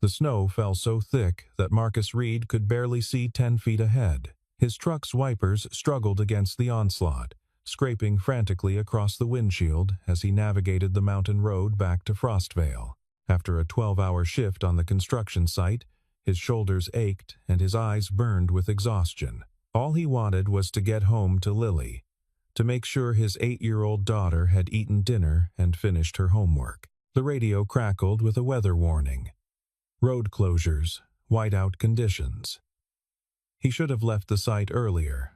The snow fell so thick that Marcus Reed could barely see 10 feet ahead. His truck's wipers struggled against the onslaught, scraping frantically across the windshield as he navigated the mountain road back to Frostvale. After a 12-hour shift on the construction site, his shoulders ached and his eyes burned with exhaustion. All he wanted was to get home to Lily, to make sure his 8-year-old daughter had eaten dinner and finished her homework. The radio crackled with a weather warning. Road closures, whiteout conditions. He should have left the site earlier,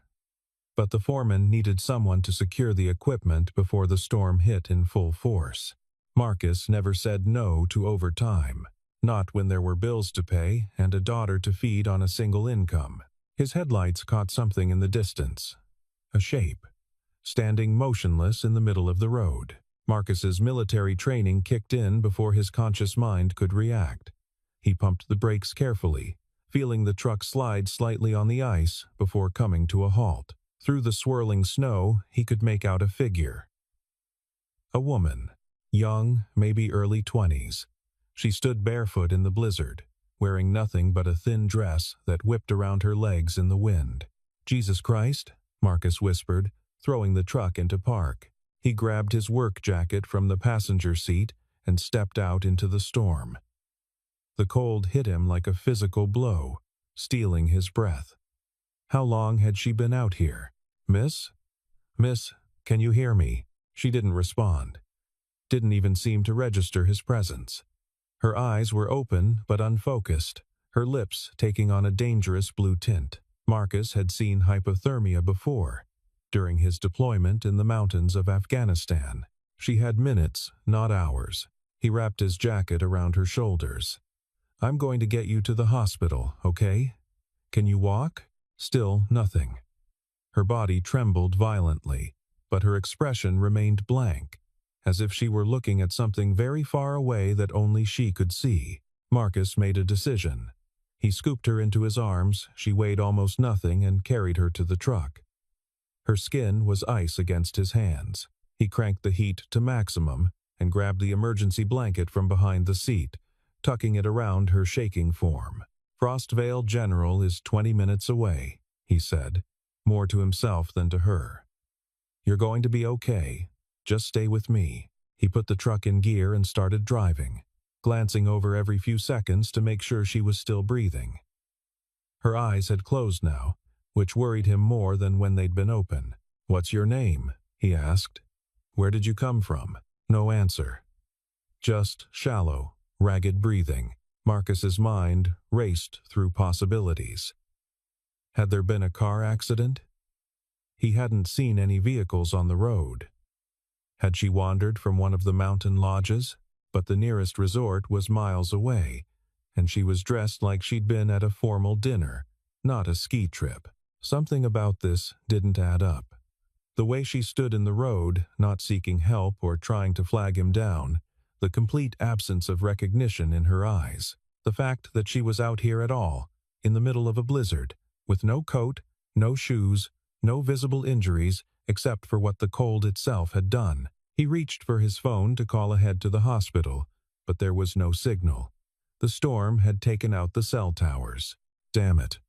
but the foreman needed someone to secure the equipment before the storm hit in full force. Marcus never said no to overtime, not when there were bills to pay and a daughter to feed on a single income. His headlights caught something in the distance, a shape, standing motionless in the middle of the road. Marcus's military training kicked in before his conscious mind could react. He pumped the brakes carefully, feeling the truck slide slightly on the ice before coming to a halt. Through the swirling snow, he could make out a figure. A woman, young, maybe early 20s. She stood barefoot in the blizzard, wearing nothing but a thin dress that whipped around her legs in the wind. "Jesus Christ," Marcus whispered, throwing the truck into park. He grabbed his work jacket from the passenger seat and stepped out into the storm. The cold hit him like a physical blow, stealing his breath. How long had she been out here? "Miss? Miss, can you hear me?" She didn't respond. Didn't even seem to register his presence. Her eyes were open but unfocused, her lips taking on a dangerous blue tint. Marcus had seen hypothermia before, during his deployment in the mountains of Afghanistan. She had minutes, not hours. He wrapped his jacket around her shoulders. "I'm going to get you to the hospital, okay? Can you walk?" Still nothing. Her body trembled violently, but her expression remained blank, as if she were looking at something very far away that only she could see. Marcus made a decision. He scooped her into his arms, she weighed almost nothing, and carried her to the truck. Her skin was ice against his hands. He cranked the heat to maximum and grabbed the emergency blanket from behind the seat, tucking it around her shaking form. "Frostvale General is 20 minutes away," he said, more to himself than to her. "You're going to be okay. Just stay with me." He put the truck in gear and started driving, glancing over every few seconds to make sure she was still breathing. Her eyes had closed now, which worried him more than when they'd been open. "What's your name?" he asked. "Where did you come from?" No answer. Just shallow, ragged breathing. Marcus's mind raced through possibilities. Had there been a car accident? He hadn't seen any vehicles on the road. Had she wandered from one of the mountain lodges? But the nearest resort was miles away, and she was dressed like she'd been at a formal dinner, not a ski trip. Something about this didn't add up. The way she stood in the road, not seeking help or trying to flag him down, the complete absence of recognition in her eyes, the fact that she was out here at all, in the middle of a blizzard, with no coat, no shoes, no visible injuries except for what the cold itself had done. He reached for his phone to call ahead to the hospital, but there was no signal. The storm had taken out the cell towers. "Damn it,"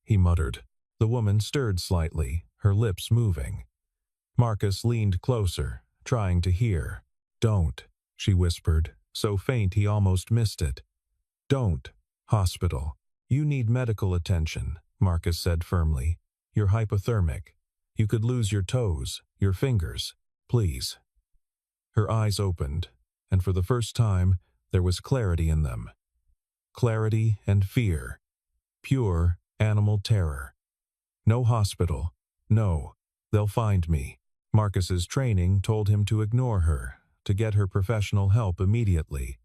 he muttered. The woman stirred slightly, her lips moving. Marcus leaned closer, trying to hear. "Don't," she whispered, so faint he almost missed it. "Don't. Hospital. You need medical attention," Marcus said firmly. "You're hypothermic. You could lose your toes, your fingers. Please." Her eyes opened, and for the first time, there was clarity in them. Clarity and fear. Pure animal terror. "No hospital. No. They'll find me." Marcus's training told him to ignore her, to get her professional help immediately.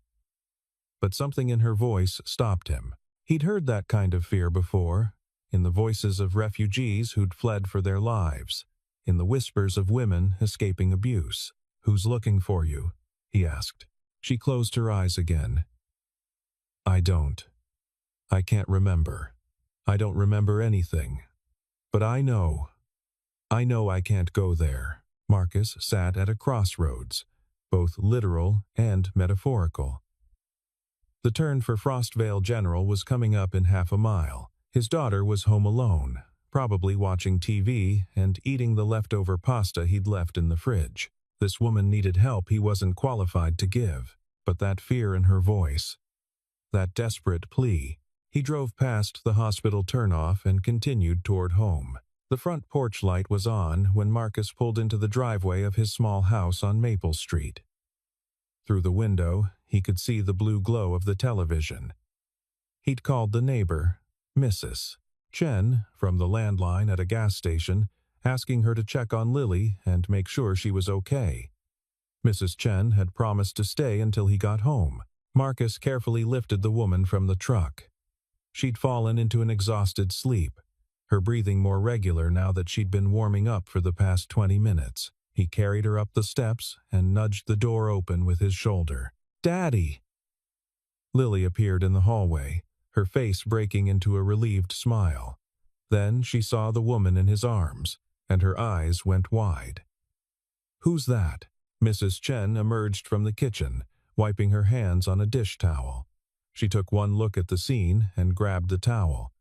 But something in her voice stopped him. He'd heard that kind of fear before, in the voices of refugees who'd fled for their lives, in the whispers of women escaping abuse. "Who's looking for you?" he asked. She closed her eyes again. "I don't. I can't remember. I don't remember anything. But I know I can't go there." Marcus sat at a crossroads, both literal and metaphorical. The turn for Frostvale General was coming up in half a mile. His daughter was home alone, probably watching TV and eating the leftover pasta he'd left in the fridge. This woman needed help he wasn't qualified to give, but that fear in her voice, that desperate plea. He drove past the hospital turnoff and continued toward home. The front porch light was on when Marcus pulled into the driveway of his small house on Maple Street. Through the window, he could see the blue glow of the television. He'd called the neighbor, Mrs. Chen, from the landline at a gas station, asking her to check on Lily and make sure she was okay. Mrs. Chen had promised to stay until he got home. Marcus carefully lifted the woman from the truck. She'd fallen into an exhausted sleep, her breathing more regular now that she'd been warming up for the past 20 minutes. He carried her up the steps and nudged the door open with his shoulder. "Daddy!" Lily appeared in the hallway, her face breaking into a relieved smile. Then she saw the woman in his arms, and her eyes went wide. "Who's that?" Mrs. Chen emerged from the kitchen, wiping her hands on a dish towel. She took one look at the scene and grabbed the towel.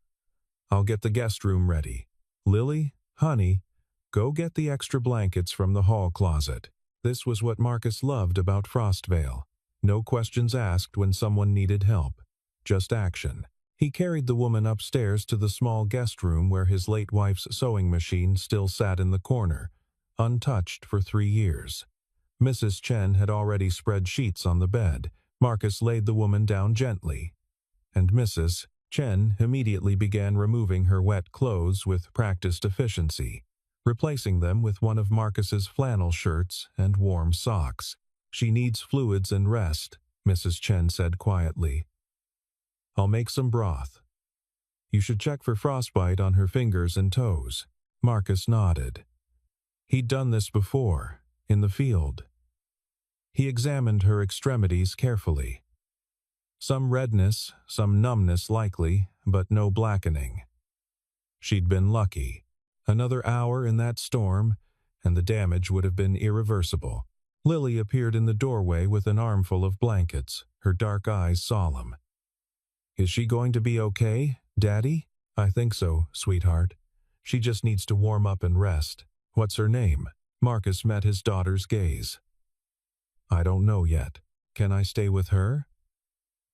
"I'll get the guest room ready. Lily, honey, go get the extra blankets from the hall closet." This was what Marcus loved about Frostvale. No questions asked when someone needed help. Just action. He carried the woman upstairs to the small guest room where his late wife's sewing machine still sat in the corner, untouched for 3 years. Mrs. Chen had already spread sheets on the bed. Marcus laid the woman down gently, and Mrs. Chen immediately began removing her wet clothes with practiced efficiency, replacing them with one of Marcus's flannel shirts and warm socks. "She needs fluids and rest," Mrs. Chen said quietly. "I'll make some broth. You should check for frostbite on her fingers and toes." Marcus nodded. He'd done this before, in the field. He examined her extremities carefully. Some redness, some numbness likely, but no blackening. She'd been lucky. Another hour in that storm, and the damage would have been irreversible. Lily appeared in the doorway with an armful of blankets, her dark eyes solemn. "Is she going to be okay, Daddy?" "I think so, sweetheart. She just needs to warm up and rest." "What's her name?" Marcus met his daughter's gaze. "I don't know yet. Can I stay with her?"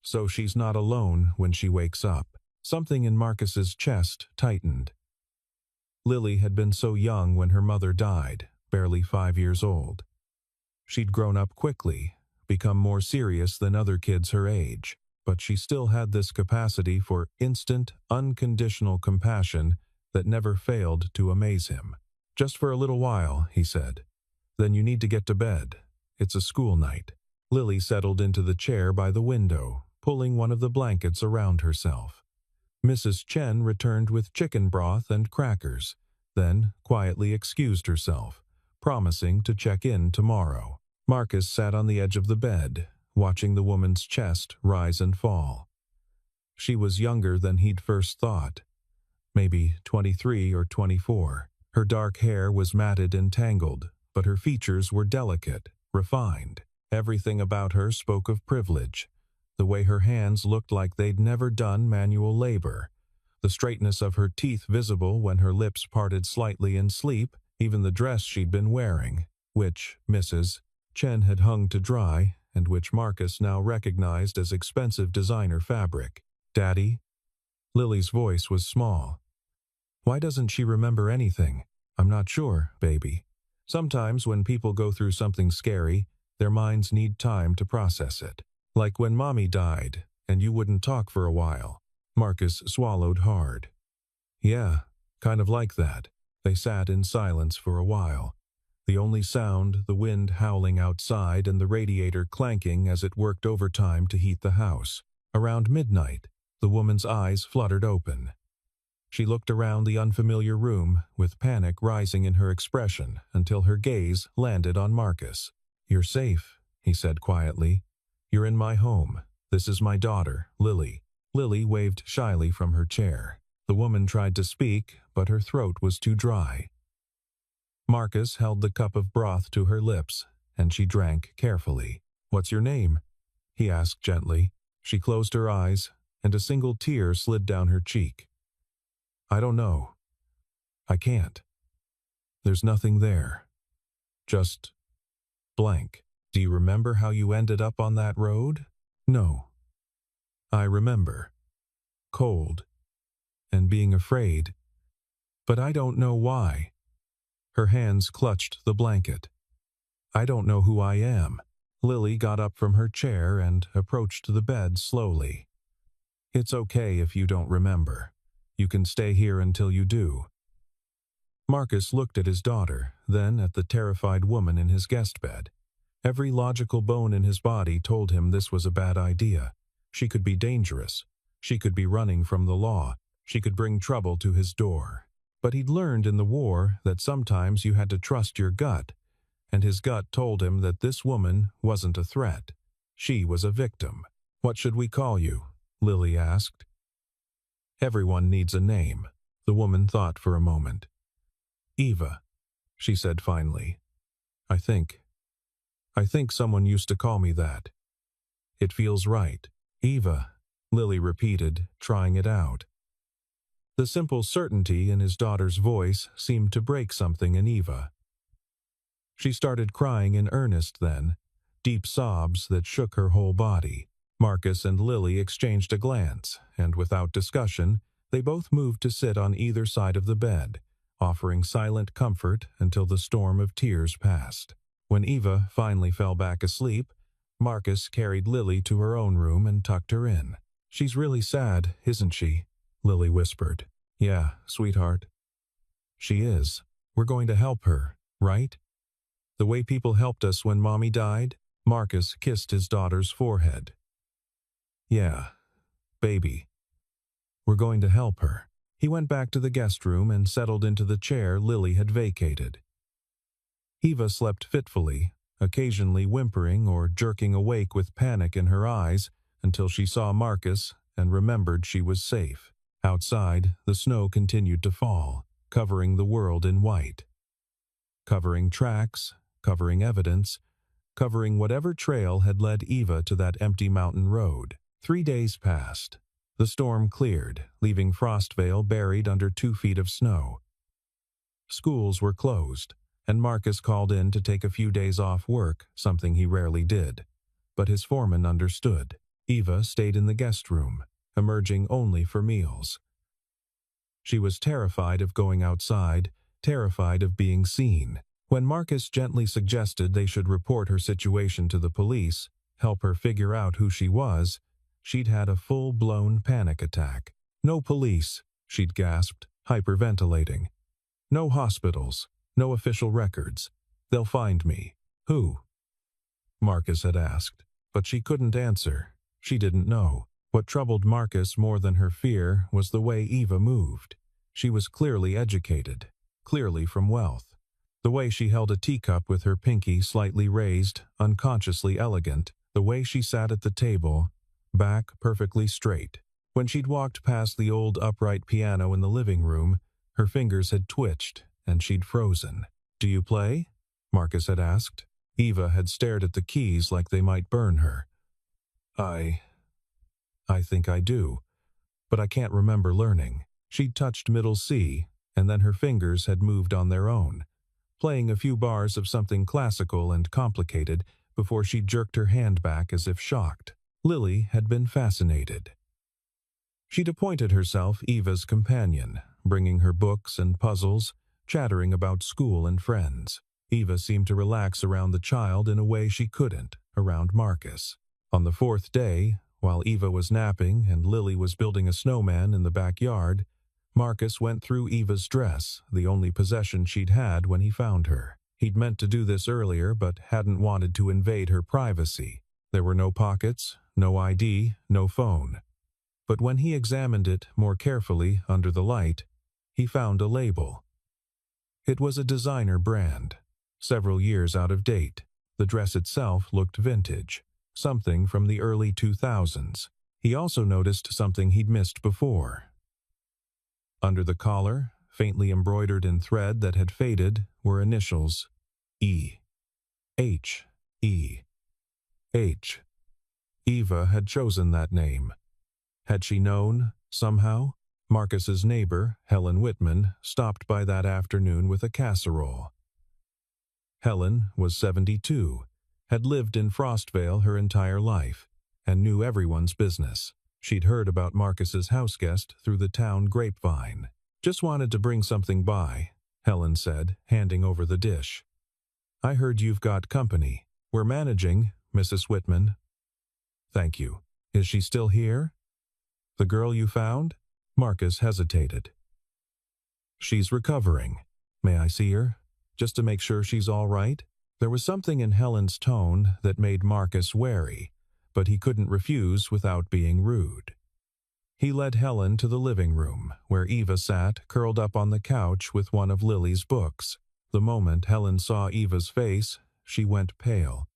"So she's not alone when she wakes up." Something in Marcus's chest tightened. Lily had been so young when her mother died, barely 5 years old. She'd grown up quickly, become more serious than other kids her age, but she still had this capacity for instant, unconditional compassion that never failed to amaze him. "Just for a little while," he said. "Then you need to get to bed. It's a school night." Lily settled into the chair by the window, pulling one of the blankets around herself. Mrs. Chen returned with chicken broth and crackers, then quietly excused herself, promising to check in tomorrow. Marcus sat on the edge of the bed, watching the woman's chest rise and fall. She was younger than he'd first thought, maybe 23 or 24. Her dark hair was matted and tangled, but her features were delicate, refined. Everything about her spoke of privilege. The way her hands looked like they'd never done manual labor. The straightness of her teeth visible when her lips parted slightly in sleep, even the dress she'd been wearing, which Mrs. Chen had hung to dry, and which Marcus now recognized as expensive designer fabric. "Daddy?" Lily's voice was small. "Why doesn't she remember anything?" "I'm not sure, baby. Sometimes when people go through something scary, their minds need time to process it. Like when Mommy died, and you wouldn't talk for a while." Marcus swallowed hard. "Yeah, kind of like that." They sat in silence for a while. The only sound, the wind howling outside and the radiator clanking as it worked overtime to heat the house. Around midnight, the woman's eyes fluttered open. She looked around the unfamiliar room, with panic rising in her expression until her gaze landed on Marcus. "You're safe," he said quietly. "You're in my home. This is my daughter, Lily." Lily waved shyly from her chair. The woman tried to speak, but her throat was too dry. Marcus held the cup of broth to her lips, and she drank carefully. "What's your name?" he asked gently. She closed her eyes, and a single tear slid down her cheek. I don't know. I can't. There's nothing there. Just blank. Do you remember how you ended up on that road? No. I remember. Cold. And being afraid. But I don't know why. Her hands clutched the blanket. I don't know who I am. Lily got up from her chair and approached the bed slowly. It's okay if you don't remember. You can stay here until you do. Marcus looked at his daughter, then at the terrified woman in his guest bed. Every logical bone in his body told him this was a bad idea. She could be dangerous. She could be running from the law. She could bring trouble to his door. But he'd learned in the war that sometimes you had to trust your gut, and his gut told him that this woman wasn't a threat. She was a victim. What should we call you? Lily asked. Everyone needs a name. The woman thought for a moment. Eva, she said finally. I think someone used to call me that. It feels right. Eva, Lily repeated, trying it out. The simple certainty in his daughter's voice seemed to break something in Eva. She started crying in earnest then, deep sobs that shook her whole body. Marcus and Lily exchanged a glance, and without discussion, they both moved to sit on either side of the bed, offering silent comfort until the storm of tears passed. When Eva finally fell back asleep, Marcus carried Lily to her own room and tucked her in. She's really sad, isn't she? Lily whispered. Yeah, sweetheart. She is. We're going to help her, right? The way people helped us when Mommy died? Marcus kissed his daughter's forehead. Yeah, baby. We're going to help her. He went back to the guest room and settled into the chair Lily had vacated. Eva slept fitfully, occasionally whimpering or jerking awake with panic in her eyes until she saw Marcus and remembered she was safe. Outside, the snow continued to fall, covering the world in white. Covering tracks, covering evidence, covering whatever trail had led Eva to that empty mountain road. 3 days passed. The storm cleared, leaving Frostvale buried under 2 feet of snow. Schools were closed, and Marcus called in to take a few days off work, something he rarely did. But his foreman understood. Eva stayed in the guest room, emerging only for meals. She was terrified of going outside, terrified of being seen. When Marcus gently suggested they should report her situation to the police, help her figure out who she was, she'd had a full-blown panic attack. No police, she'd gasped, hyperventilating. No hospitals, no official records. They'll find me. Who? Marcus had asked, but she couldn't answer. She didn't know. What troubled Marcus more than her fear was the way Eva moved. She was clearly educated, clearly from wealth. The way she held a teacup with her pinky slightly raised, unconsciously elegant. The way she sat at the table, back perfectly straight. When she'd walked past the old upright piano in the living room, her fingers had twitched, and she'd frozen. Do you play? Marcus had asked. Eva had stared at the keys like they might burn her. I think I do, but I can't remember learning. She'd touched middle C, and then her fingers had moved on their own, playing a few bars of something classical and complicated before she jerked her hand back as if shocked. Lily had been fascinated. She'd appointed herself Eva's companion, bringing her books and puzzles, chattering about school and friends. Eva seemed to relax around the child in a way she couldn't around Marcus. On the 4th day, while Eva was napping and Lily was building a snowman in the backyard, Marcus went through Eva's dress, the only possession she'd had when he found her. He'd meant to do this earlier but hadn't wanted to invade her privacy. There were no pockets, no ID, no phone. But when he examined it more carefully under the light, he found a label. It was a designer brand, several years out of date. The dress itself looked vintage, something from the early 2000s. He also noticed something he'd missed before. Under the collar, faintly embroidered in thread that had faded, were initials E. H. E. H. Eva had chosen that name. Had she known, somehow? Marcus's neighbor, Helen Whitman, stopped by that afternoon with a casserole. Helen was 72, had lived in Frostvale her entire life, and knew everyone's business. She'd heard about Marcus's houseguest through the town grapevine. "Just wanted to bring something by," Helen said, handing over the dish. "I heard you've got company. We're managing, Mrs. Whitman." "Thank you. Is she still here?" "The girl you found?" Marcus hesitated. "She's recovering. May I see her? Just to make sure she's all right?" There was something in Helen's tone that made Marcus wary, but he couldn't refuse without being rude. He led Helen to the living room, where Eva sat curled up on the couch with one of Lily's books. The moment Helen saw Eva's face, she went pale.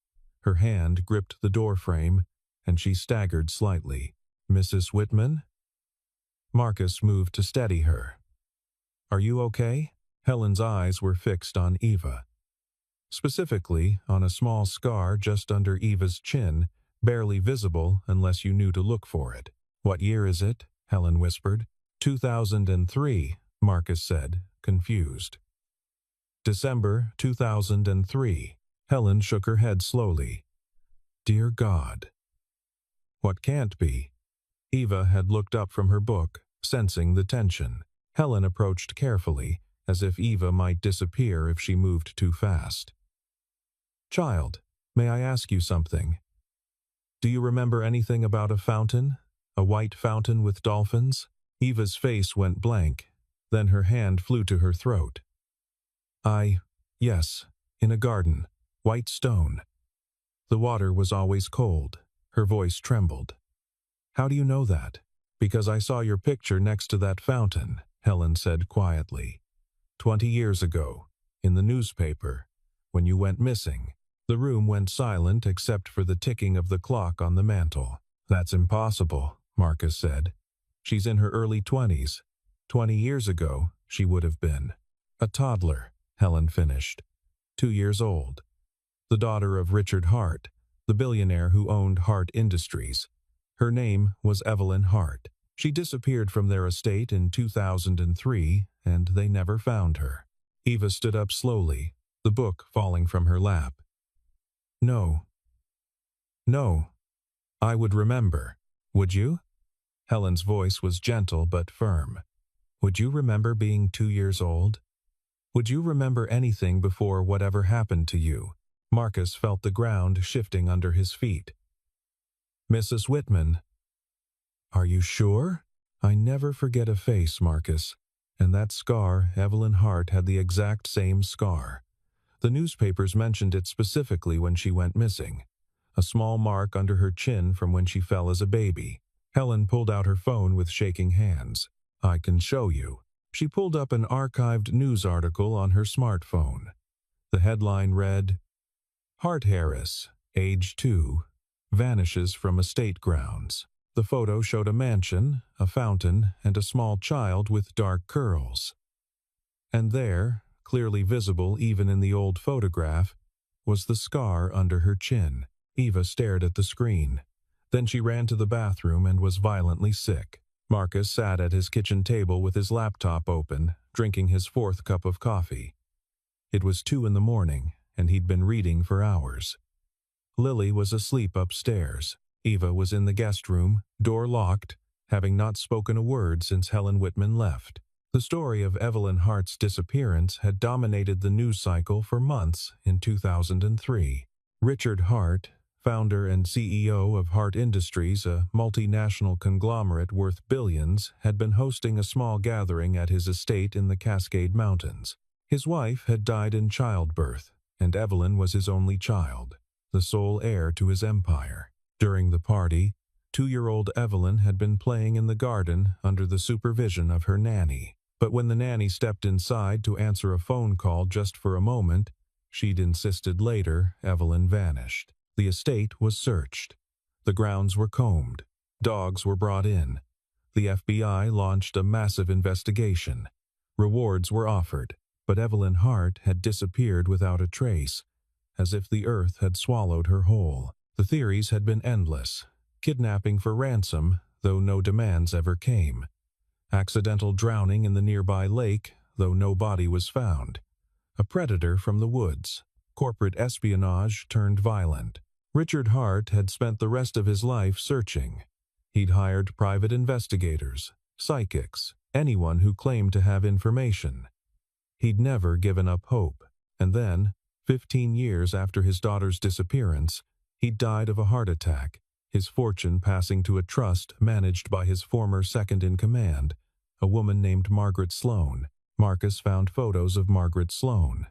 Her hand gripped the doorframe, and she staggered slightly. "Mrs. Whitman?" Marcus moved to steady her. "Are you okay?" Helen's eyes were fixed on Eva. Specifically, on a small scar just under Eva's chin, barely visible unless you knew to look for it. "What year is it?" Helen whispered. 2003, Marcus said, confused. "December 2003. Helen shook her head slowly. "Dear God." "What can't be?" Eva had looked up from her book, sensing the tension. Helen approached carefully, as if Eva might disappear if she moved too fast. "Child, may I ask you something? Do you remember anything about a fountain? A white fountain with dolphins?" Eva's face went blank, then her hand flew to her throat. Yes, in a garden, white stone. The water was always cold." Her voice trembled. "How do you know that?" "Because I saw your picture next to that fountain," Helen said quietly. 20 years ago, in the newspaper, when you went missing." The room went silent except for the ticking of the clock on the mantel. "That's impossible," Marcus said. "She's in her early 20s. 20 years ago, she would have been a toddler," Helen finished. 2 years old. The daughter of Richard Hart, the billionaire who owned Hart Industries. Her name was Evelyn Hart. She disappeared from their estate in 2003, and they never found her. Eva stood up slowly, the book falling from her lap. No, I would remember. Would you?" Helen's voice was gentle but firm. "Would you remember being 2 years old? Would you remember anything before whatever happened to you?" Marcus felt the ground shifting under his feet. "Mrs. Whitman." "Are you sure?" "I never forget a face, Marcus. And that scar, Evelyn Hart had the exact same scar. The newspapers mentioned it specifically when she went missing. A small mark under her chin from when she fell as a baby." Helen pulled out her phone with shaking hands. "I can show you." She pulled up an archived news article on her smartphone. The headline read, "Hart Harris, age 2, vanishes from estate grounds." The photo showed a mansion, a fountain, and a small child with dark curls. And there, clearly visible even in the old photograph, was the scar under her chin. Eva stared at the screen. Then she ran to the bathroom and was violently sick. Marcus sat at his kitchen table with his laptop open, drinking his 4th cup of coffee. It was 2 in the morning, and he'd been reading for hours. Lily was asleep upstairs. Eva was in the guest room, door locked, having not spoken a word since Helen Whitman left. The story of Evelyn Hart's disappearance had dominated the news cycle for months in 2003. Richard Hart, founder and CEO of Hart Industries, a multinational conglomerate worth billions, had been hosting a small gathering at his estate in the Cascade Mountains. His wife had died in childbirth, and Evelyn was his only child, the sole heir to his empire. During the party, 2-year-old Evelyn had been playing in the garden under the supervision of her nanny. But when the nanny stepped inside to answer a phone call just for a moment, she'd insisted later Evelyn vanished. The estate was searched. The grounds were combed. Dogs were brought in. The FBI launched a massive investigation. Rewards were offered, but Evelyn Hart had disappeared without a trace, as if the earth had swallowed her whole. The theories had been endless. kidnapping for ransom, though no demands ever came, accidental drowning in the nearby lake, though no body was found, a predator from the woods, corporate espionage turned violent. Richard Hart had spent the rest of his life searching. He'd hired private investigators, psychics, anyone who claimed to have information. He'd never given up hope, and then, 15 years after his daughter's disappearance, he died of a heart attack, his fortune passing to a trust managed by his former second-in-command, a woman named Margaret Sloan. Marcus found photos of Margaret Sloan.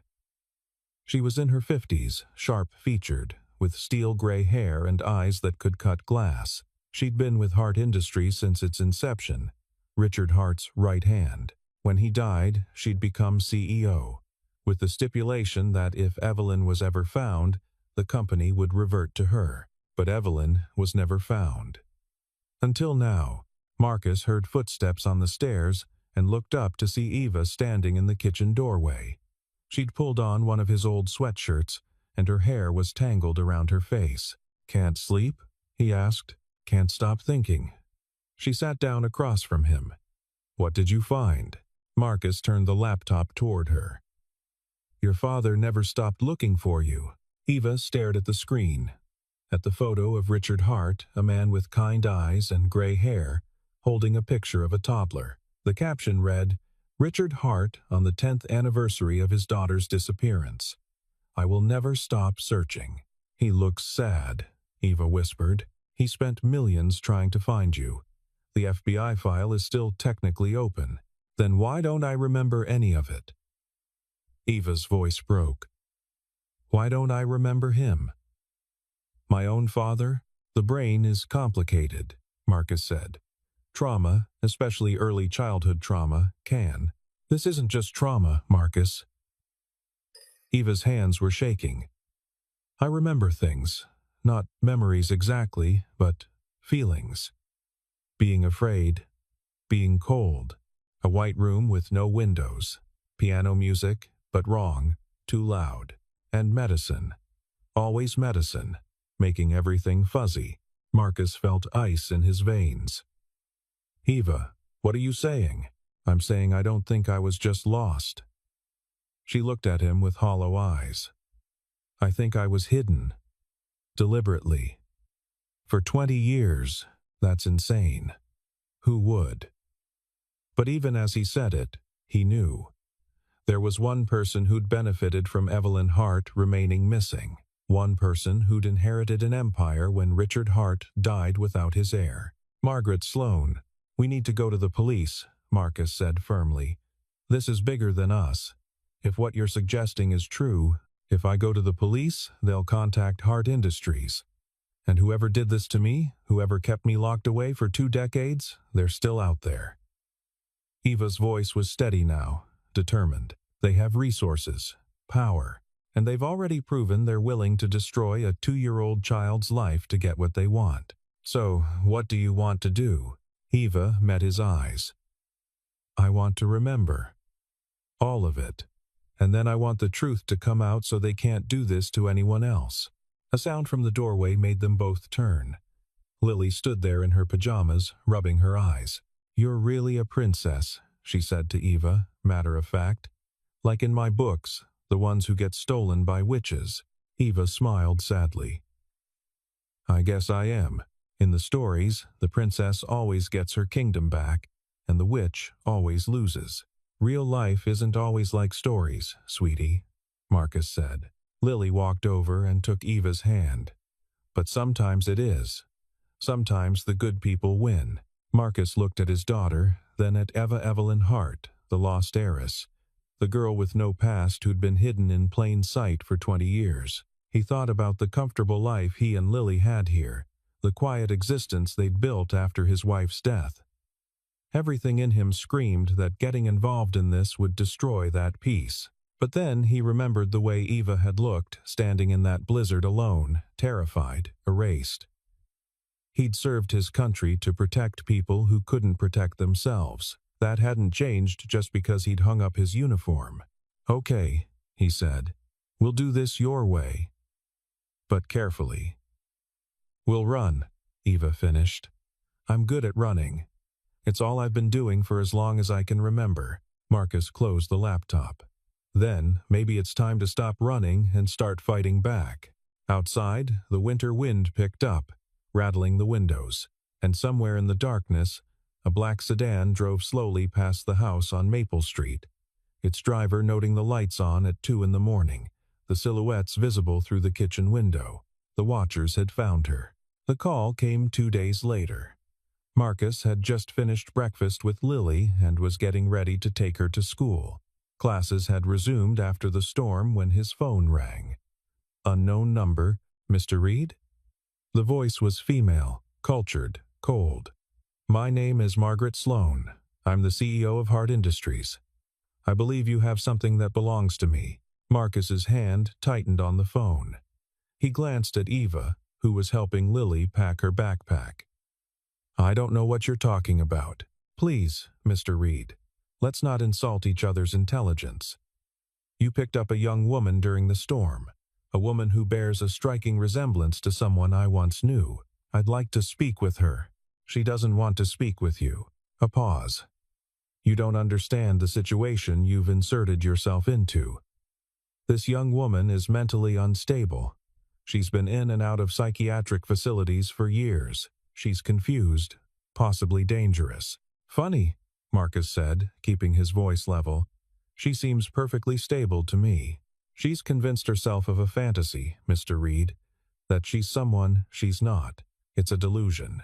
She was in her 50s, sharp-featured, with steel-gray hair and eyes that could cut glass. She'd been with Hart Industries since its inception, Richard Hart's right hand. When he died, she'd become CEO, with the stipulation that if Evelyn was ever found, the company would revert to her. But Evelyn was never found. Until now, Marcus heard footsteps on the stairs and looked up to see Eva standing in the kitchen doorway. She'd pulled on one of his old sweatshirts, and her hair was tangled around her face. "Can't sleep?" he asked. "Can't stop thinking." She sat down across from him. "What did you find?" Marcus turned the laptop toward her. "Your father never stopped looking for you." Eva stared at the screen, at the photo of Richard Hart, a man with kind eyes and gray hair, holding a picture of a toddler. The caption read, "Richard Hart on the 10th anniversary of his daughter's disappearance. I will never stop searching." "He looks sad," Eva whispered. "He spent millions trying to find you. The FBI file is still technically open. Then why don't I remember any of it?" Eva's voice broke. "Why don't I remember him?" "My own father? The brain is complicated," Marcus said. "Trauma, especially early childhood trauma, can." "This isn't just trauma, Marcus." Eva's hands were shaking. "I remember things. Not memories exactly, but feelings. Being afraid. Being cold. A white room with no windows. Piano music, but wrong, too loud. And medicine. Always medicine. Making everything fuzzy." Marcus felt ice in his veins. "Eva, what are you saying?" "I'm saying I don't think I was just lost." She looked at him with hollow eyes. "I think I was hidden. Deliberately. For 20 years, that's insane. Who would?" But even as he said it, he knew. There was one person who'd benefited from Evelyn Hart remaining missing. One person who'd inherited an empire when Richard Hart died without his heir. "Margaret Sloan. We need to go to the police," Marcus said firmly. "This is bigger than us. If what you're suggesting is true, if I go to the police, they'll contact Hart Industries. And whoever did this to me, whoever kept me locked away for 2 decades, they're still out there." Eva's voice was steady now, determined. "They have resources, power, and they've already proven they're willing to destroy a 2-year-old child's life to get what they want. So, what do you want to do?" Eva met his eyes. "I want to remember. All of it. And then I want the truth to come out so they can't do this to anyone else." A sound from the doorway made them both turn. Lily stood there in her pajamas, rubbing her eyes. "You're really a princess," she said to Eva, matter of fact. "Like in my books, the ones who get stolen by witches." Eva smiled sadly. "I guess I am. In the stories, the princess always gets her kingdom back, and the witch always loses." "Real life isn't always like stories, sweetie," Marcus said. Lily walked over and took Eva's hand. "But sometimes it is. Sometimes the good people win." Marcus looked at his daughter, then at Eva Evelyn Hart, the lost heiress, the girl with no past who'd been hidden in plain sight for 20 years. He thought about the comfortable life he and Lily had here, the quiet existence they'd built after his wife's death. Everything in him screamed that getting involved in this would destroy that peace. But then he remembered the way Eva had looked, standing in that blizzard alone, terrified, erased. He'd served his country to protect people who couldn't protect themselves. That hadn't changed just because he'd hung up his uniform. "Okay," he said. "We'll do this your way. But carefully." "We'll run," Eva finished. I'm good at running. It's all I've been doing for as long as I can remember. Marcus closed the laptop. Then, maybe it's time to stop running and start fighting back. Outside, the winter wind picked up, rattling the windows, and somewhere in the darkness, a black sedan drove slowly past the house on Maple Street, its driver noting the lights on at 2 in the morning, the silhouettes visible through the kitchen window. The watchers had found her. The call came 2 days later. Marcus had just finished breakfast with Lily and was getting ready to take her to school. Classes had resumed after the storm when his phone rang. Unknown number, Mr. Reed? The voice was female, cultured, cold. My name is Margaret Sloan. I'm the CEO of Hart Industries. I believe you have something that belongs to me. Marcus's hand tightened on the phone. He glanced at Eva, who was helping Lily pack her backpack. I don't know what you're talking about. Please, Mr. Reed, let's not insult each other's intelligence. You picked up a young woman during the storm, a woman who bears a striking resemblance to someone I once knew. I'd like to speak with her. She doesn't want to speak with you. A pause. You don't understand the situation you've inserted yourself into. This young woman is mentally unstable. She's been in and out of psychiatric facilities for years. She's confused, possibly dangerous. Funny, Marcus said, keeping his voice level. She seems perfectly stable to me. She's convinced herself of a fantasy, Mr. Reed, that she's someone she's not. It's a delusion,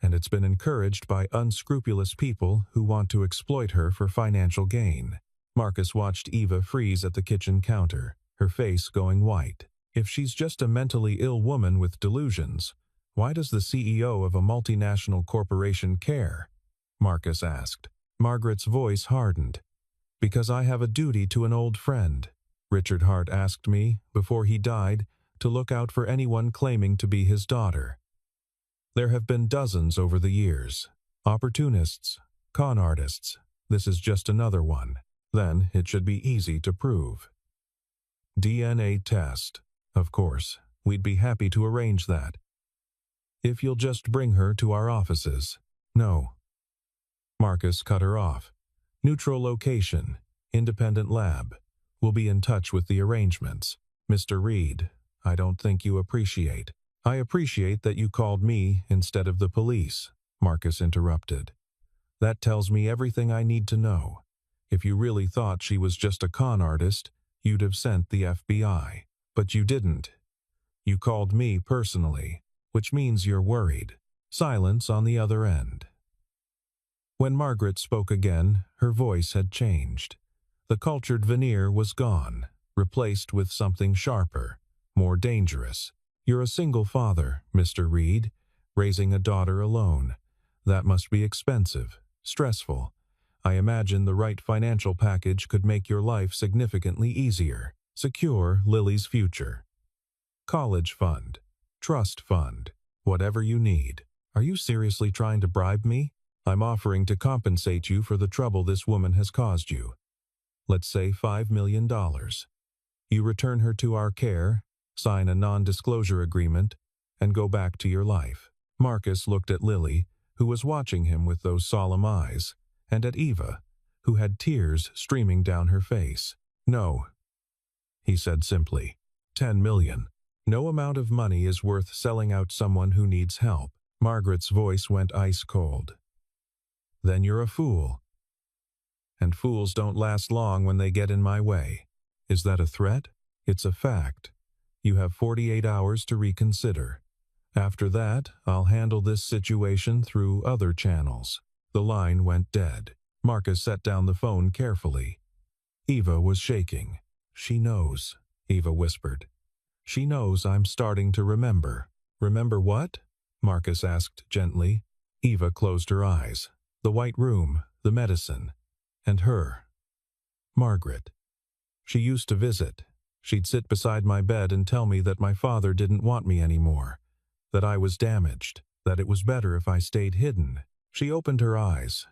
and it's been encouraged by unscrupulous people who want to exploit her for financial gain. Marcus watched Eva freeze at the kitchen counter, her face going white. If she's just a mentally ill woman with delusions, why does the CEO of a multinational corporation care? Marcus asked. Margaret's voice hardened. Because I have a duty to an old friend. Richard Hart asked me, before he died, to look out for anyone claiming to be his daughter. There have been dozens over the years. Opportunists, con artists. This is just another one. Then it should be easy to prove. DNA test. Of course, we'd be happy to arrange that. If you'll just bring her to our offices. No. Marcus cut her off. Neutral location, independent lab. We'll be in touch with the arrangements. Mr. Reed, I don't think you appreciate. I appreciate that you called me instead of the police, Marcus interrupted. That tells me everything I need to know. If you really thought she was just a con artist, you'd have sent the FBI. But you didn't. You called me personally, which means you're worried. Silence on the other end. When Margaret spoke again, her voice had changed. The cultured veneer was gone, replaced with something sharper, more dangerous. You're a single father, Mr. Reed, raising a daughter alone. That must be expensive, stressful. I imagine the right financial package could make your life significantly easier. Secure Lily's future. College fund, trust fund, whatever you need. Are you seriously trying to bribe me? I'm offering to compensate you for the trouble this woman has caused you. Let's say $5 million. You return her to our care, sign a non-disclosure agreement, and go back to your life. Marcus looked at Lily, who was watching him with those solemn eyes, and at Eva, who had tears streaming down her face. No, he said simply. 10 million. No amount of money is worth selling out someone who needs help. Margaret's voice went ice cold. Then you're a fool. And fools don't last long when they get in my way. Is that a threat? It's a fact. You have 48 hours to reconsider. After that, I'll handle this situation through other channels. The line went dead. Marcus set down the phone carefully. Eva was shaking. She knows, Eva whispered. She knows I'm starting to remember. Remember what? Marcus asked gently. Eva closed her eyes. The white room, the medicine, and her. Margaret. She used to visit. She'd sit beside my bed and tell me that my father didn't want me anymore, that I was damaged, that it was better if I stayed hidden. She opened her eyes.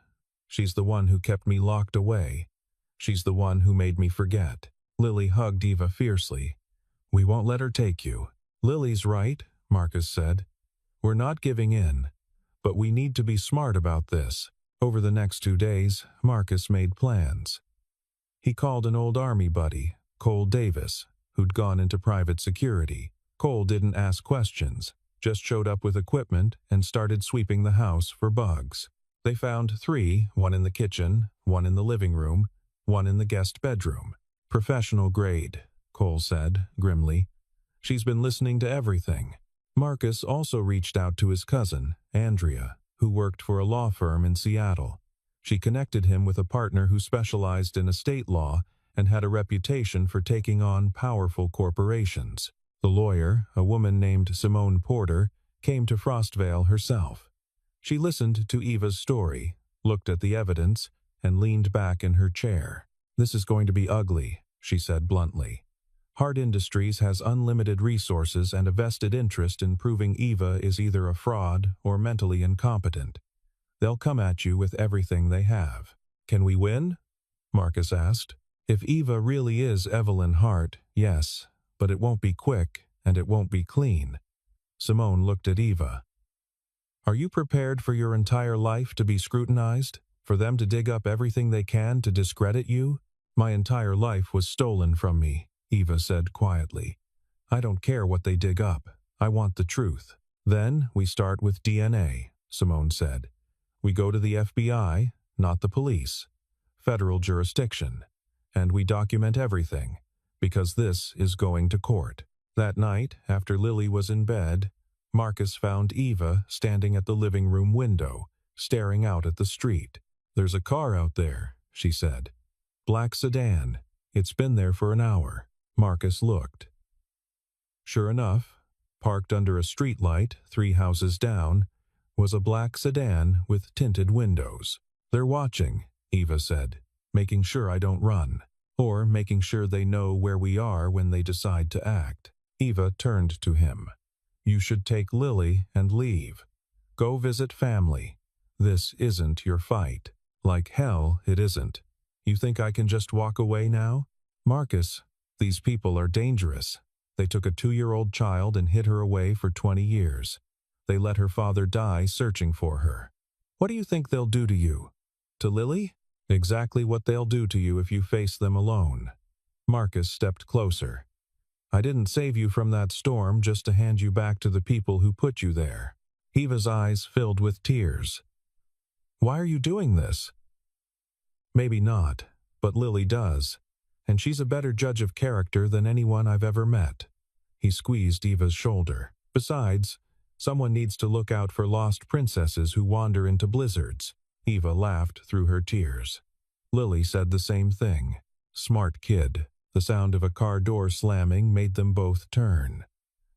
She's the one who kept me locked away. She's the one who made me forget. Lily hugged Eva fiercely. We won't let her take you. Lily's right, Marcus said. We're not giving in, but we need to be smart about this. Over the next 2 days, Marcus made plans. He called an old army buddy, Cole Davis, who'd gone into private security. Cole didn't ask questions, just showed up with equipment and started sweeping the house for bugs. They found 3, one in the kitchen, one in the living room, one in the guest bedroom. Professional grade, Cole said, grimly. She's been listening to everything. Marcus also reached out to his cousin, Andrea, who worked for a law firm in Seattle. She connected him with a partner who specialized in estate law and had a reputation for taking on powerful corporations. The lawyer, a woman named Simone Porter, came to Frostvale herself. She listened to Eva's story, looked at the evidence, and leaned back in her chair. "This is going to be ugly," she said bluntly. "Hart Industries has unlimited resources and a vested interest in proving Eva is either a fraud or mentally incompetent. They'll come at you with everything they have." "Can we win?" Marcus asked. "If Eva really is Evelyn Hart, yes, but it won't be quick and it won't be clean." Simone looked at Eva. "Are you prepared for your entire life to be scrutinized? For them to dig up everything they can to discredit you?" "My entire life was stolen from me," Eva said quietly. "I don't care what they dig up. I want the truth." "Then we start with DNA," Simone said. "We go to the FBI, not the police. Federal jurisdiction. And we document everything, because this is going to court." That night, after Lily was in bed, Marcus found Eva standing at the living room window, staring out at the street. "There's a car out there," she said. "Black sedan. It's been there for an hour." Marcus looked. Sure enough, parked under a streetlight 3 houses down, was a black sedan with tinted windows. "They're watching," Eva said, "making sure I don't run. Or making sure they know where we are when they decide to act." Eva turned to him. "You should take Lily and leave. Go visit family. This isn't your fight. Like hell it isn't. You think I can just walk away now?" "Marcus, these people are dangerous. They took a 2-year-old child and hid her away for 20 years. They let her father die searching for her. What do you think they'll do to you? To Lily? Exactly what they'll do to you if you face them alone." Marcus stepped closer. "I didn't save you from that storm just to hand you back to the people who put you there." Eva's eyes filled with tears. "Why are you doing this?" "Maybe not, but Lily does. And she's a better judge of character than anyone I've ever met." He squeezed Eva's shoulder. "Besides, someone needs to look out for lost princesses who wander into blizzards." Eva laughed through her tears. Lily said the same thing. Smart kid. The sound of a car door slamming made them both turn.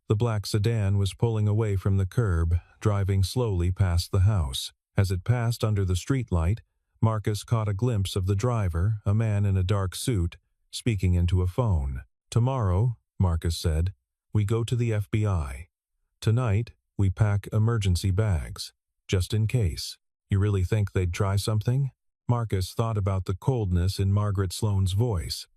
The black sedan was pulling away from the curb, driving slowly past the house. As it passed under the streetlight, Marcus caught a glimpse of the driver, a man in a dark suit, speaking into a phone. "Tomorrow," Marcus said, "we go to the FBI. Tonight, we pack emergency bags, just in case." "You really think they'd try something?" Marcus thought about the coldness in Margaret Sloane's voice,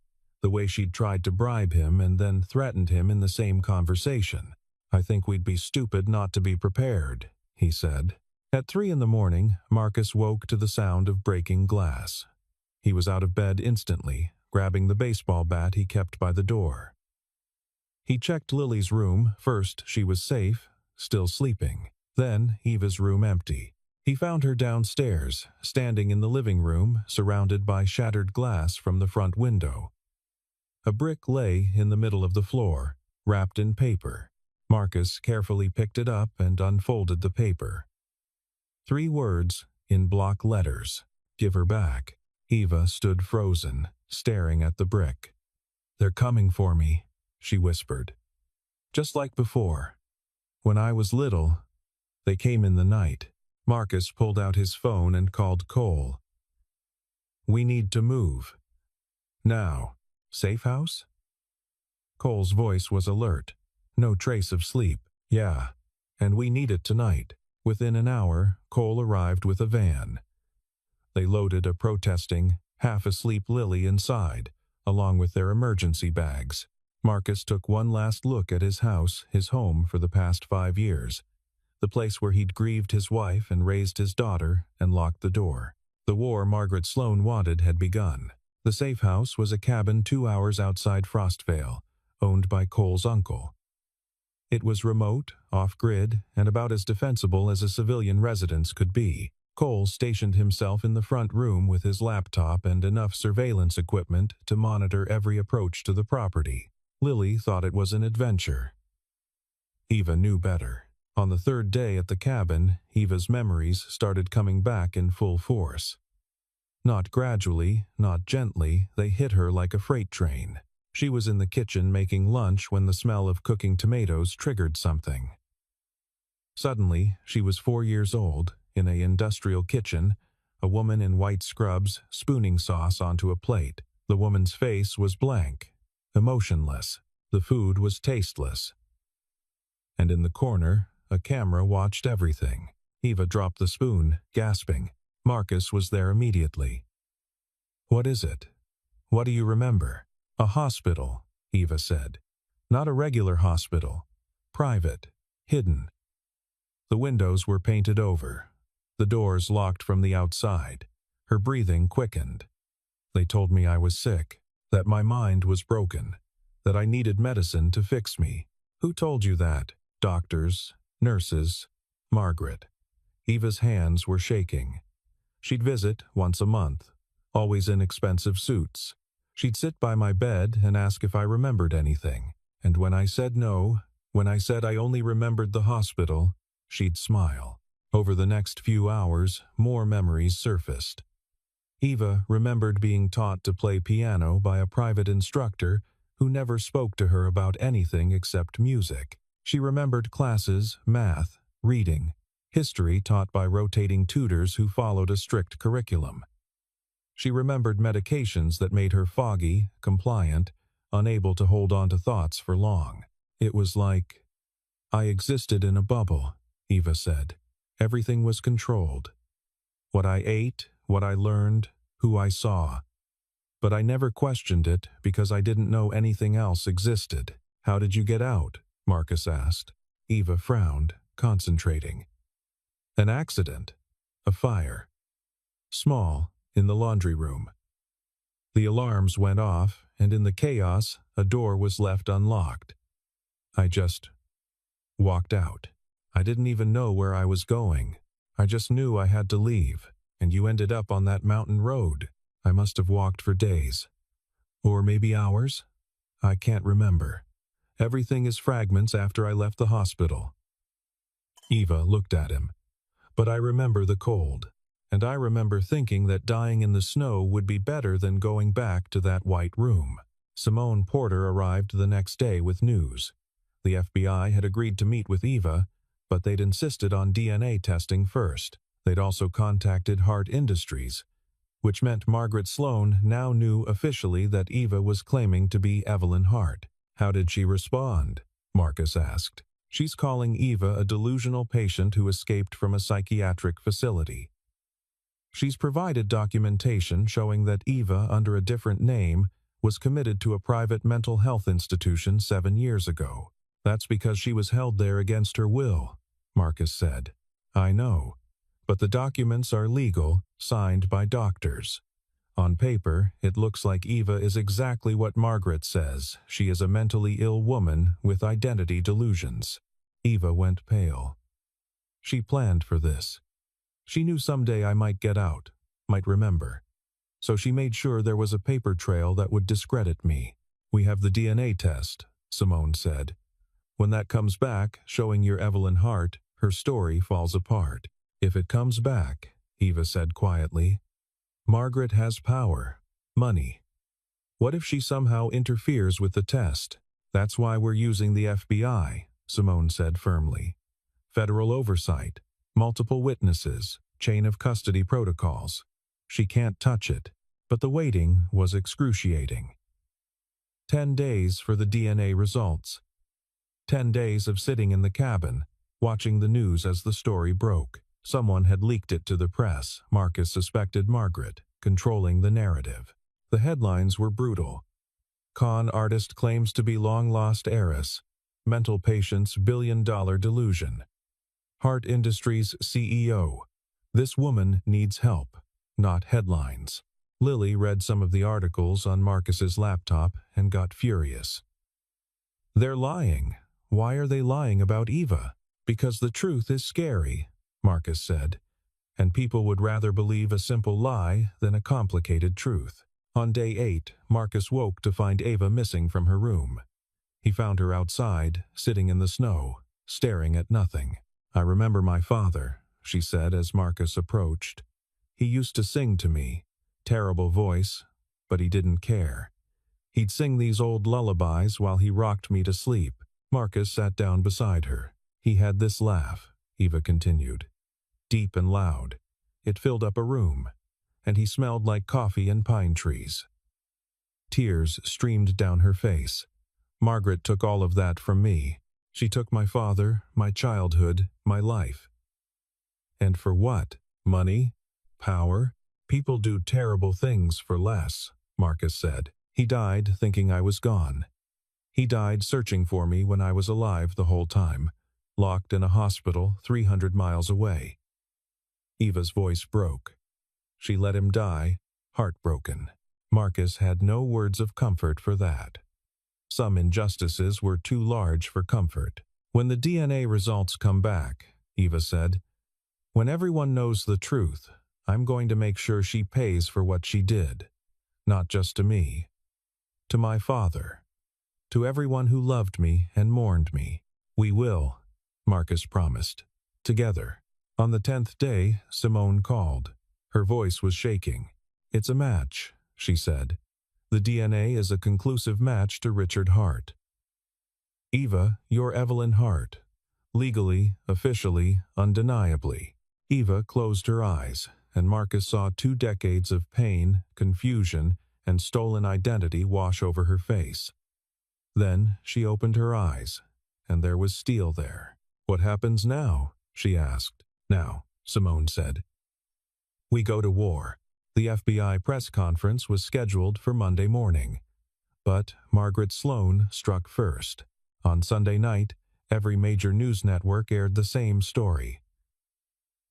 the way she'd tried to bribe him and then threatened him in the same conversation. "I think we'd be stupid not to be prepared," he said. At 3 in the morning, Marcus woke to the sound of breaking glass. He was out of bed instantly, grabbing the baseball bat he kept by the door. He checked Lily's room. First, she was safe, still sleeping. Then, Eva's room empty. He found her downstairs, standing in the living room, surrounded by shattered glass from the front window. A brick lay in the middle of the floor, wrapped in paper. Marcus carefully picked it up and unfolded the paper. 3 words, in block letters. "Give her back." Eva stood frozen, staring at the brick. "They're coming for me," she whispered. "Just like before. When I was little, they came in the night." Marcus pulled out his phone and called Cole. "We need to move. Now. Safe house?" Cole's voice was alert. No trace of sleep. "Yeah, and we need it tonight." Within an hour, Cole arrived with a van. They loaded a protesting, half-asleep Lily inside, along with their emergency bags. Marcus took one last look at his house, his home for the past 5 years. the place where he'd grieved his wife and raised his daughter and locked the door. The war Margaret Sloane wanted had begun. The safe house was a cabin 2 hours outside Frostvale, owned by Cole's uncle. It was remote, off-grid, and about as defensible as a civilian residence could be. Cole stationed himself in the front room with his laptop and enough surveillance equipment to monitor every approach to the property. Lily thought it was an adventure. Eva knew better. On the third day at the cabin, Eva's memories started coming back in full force. Not gradually, not gently, they hit her like a freight train. She was in the kitchen making lunch when the smell of cooking tomatoes triggered something. Suddenly, she was 4 years old, in an industrial kitchen, a woman in white scrubs spooning sauce onto a plate. The woman's face was blank, emotionless. The food was tasteless. And in the corner, a camera watched everything. Eva dropped the spoon, gasping. Marcus was there immediately. "What is it? What do you remember?" "A hospital," Eva said. "Not a regular hospital. Private. Hidden. The windows were painted over. The doors locked from the outside." Her breathing quickened. "They told me I was sick, that my mind was broken, that I needed medicine to fix me." "Who told you that?" "Doctors, nurses, Margaret." Eva's hands were shaking. "She'd visit once a month, always in expensive suits. She'd sit by my bed and ask if I remembered anything. And when I said no, when I said I only remembered the hospital, she'd smile." Over the next few hours, more memories surfaced. Eva remembered being taught to play piano by a private instructor who never spoke to her about anything except music. She remembered classes, math, reading, history taught by rotating tutors who followed a strict curriculum. She remembered medications that made her foggy, compliant, unable to hold on to thoughts for long. It was like, "I existed in a bubble," Eva said. "Everything was controlled. What I ate, what I learned, who I saw. But I never questioned it because I didn't know anything else existed." "How did you get out?" Marcus asked. Eva frowned, concentrating. "An accident. A fire. Small, in the laundry room. The alarms went off, and in the chaos, a door was left unlocked. I just walked out. I didn't even know where I was going. I just knew I had to leave, and you ended up on that mountain road. I must have walked for days. Or maybe hours? I can't remember. Everything is fragments after I left the hospital." Eva looked at him. "But I remember the cold. And I remember thinking that dying in the snow would be better than going back to that white room." Simone Porter arrived the next day with news. The FBI had agreed to meet with Eva, but they'd insisted on DNA testing first. They'd also contacted Hart Industries, which meant Margaret Sloane now knew officially that Eva was claiming to be Evelyn Hart. "How did she respond?" Marcus asked. "She's calling Eva a delusional patient who escaped from a psychiatric facility. She's provided documentation showing that Eva, under a different name, was committed to a private mental health institution 7 years ago. That's because she was held there against her will," Marcus said. "I know. But the documents are legal, signed by doctors. On paper, it looks like Eva is exactly what Margaret says. She is a mentally ill woman with identity delusions." Eva went pale. She planned for this. She knew someday I might get out, might remember. So she made sure there was a paper trail that would discredit me. "We have the DNA test," Simone said. "When that comes back, showing you're Evelyn Hart, her story falls apart." "If it comes back," Eva said quietly, "Margaret has power, money. What if she somehow interferes with the test?" "That's why we're using the FBI," Simone said firmly. "Federal oversight. Multiple witnesses, chain of custody protocols. She can't touch it." But the waiting was excruciating. 10 days for the DNA results. 10 days of sitting in the cabin, watching the news as the story broke. Someone had leaked it to the press. Marcus suspected Margaret, controlling the narrative. The headlines were brutal. "Con artist claims to be long-lost heiress. Mental patient's $1 billion delusion." Hart Industries CEO. This woman needs help, not headlines. Lily read some of the articles on Marcus's laptop and got furious. They're lying. Why are they lying about Eva? Because the truth is scary, Marcus said, and people would rather believe a simple lie than a complicated truth. On day 8, Marcus woke to find Eva missing from her room. He found her outside, sitting in the snow, staring at nothing. I remember my father, she said as Marcus approached. He used to sing to me. Terrible voice, but he didn't care. He'd sing these old lullabies while he rocked me to sleep. Marcus sat down beside her. He had this laugh, Eva continued. Deep and loud. It filled up a room, and he smelled like coffee and pine trees. Tears streamed down her face. Margaret took all of that from me. She took my father, my childhood, my life. And for what? Money? Power? People do terrible things for less, Marcus said. He died thinking I was gone. He died searching for me when I was alive the whole time, locked in a hospital 300 miles away. Eva's voice broke. She let him die, heartbroken. Marcus had no words of comfort for that. Some injustices were too large for comfort. When the DNA results come back, Eva said, when everyone knows the truth, I'm going to make sure she pays for what she did. Not just to me. To my father. To everyone who loved me and mourned me. We will, Marcus promised. Together. On the 10th day, Simone called. Her voice was shaking. It's a match, she said. The DNA is a conclusive match to Richard Hart. Eva, you're Evelyn Hart. Legally, officially, undeniably. Eva closed her eyes, and Marcus saw 2 decades of pain, confusion, and stolen identity wash over her face. Then she opened her eyes, and there was steel there. What happens now? She asked. Now, Simone said. We go to war. The FBI press conference was scheduled for Monday morning. But Margaret Sloan struck first. On Sunday night, every major news network aired the same story.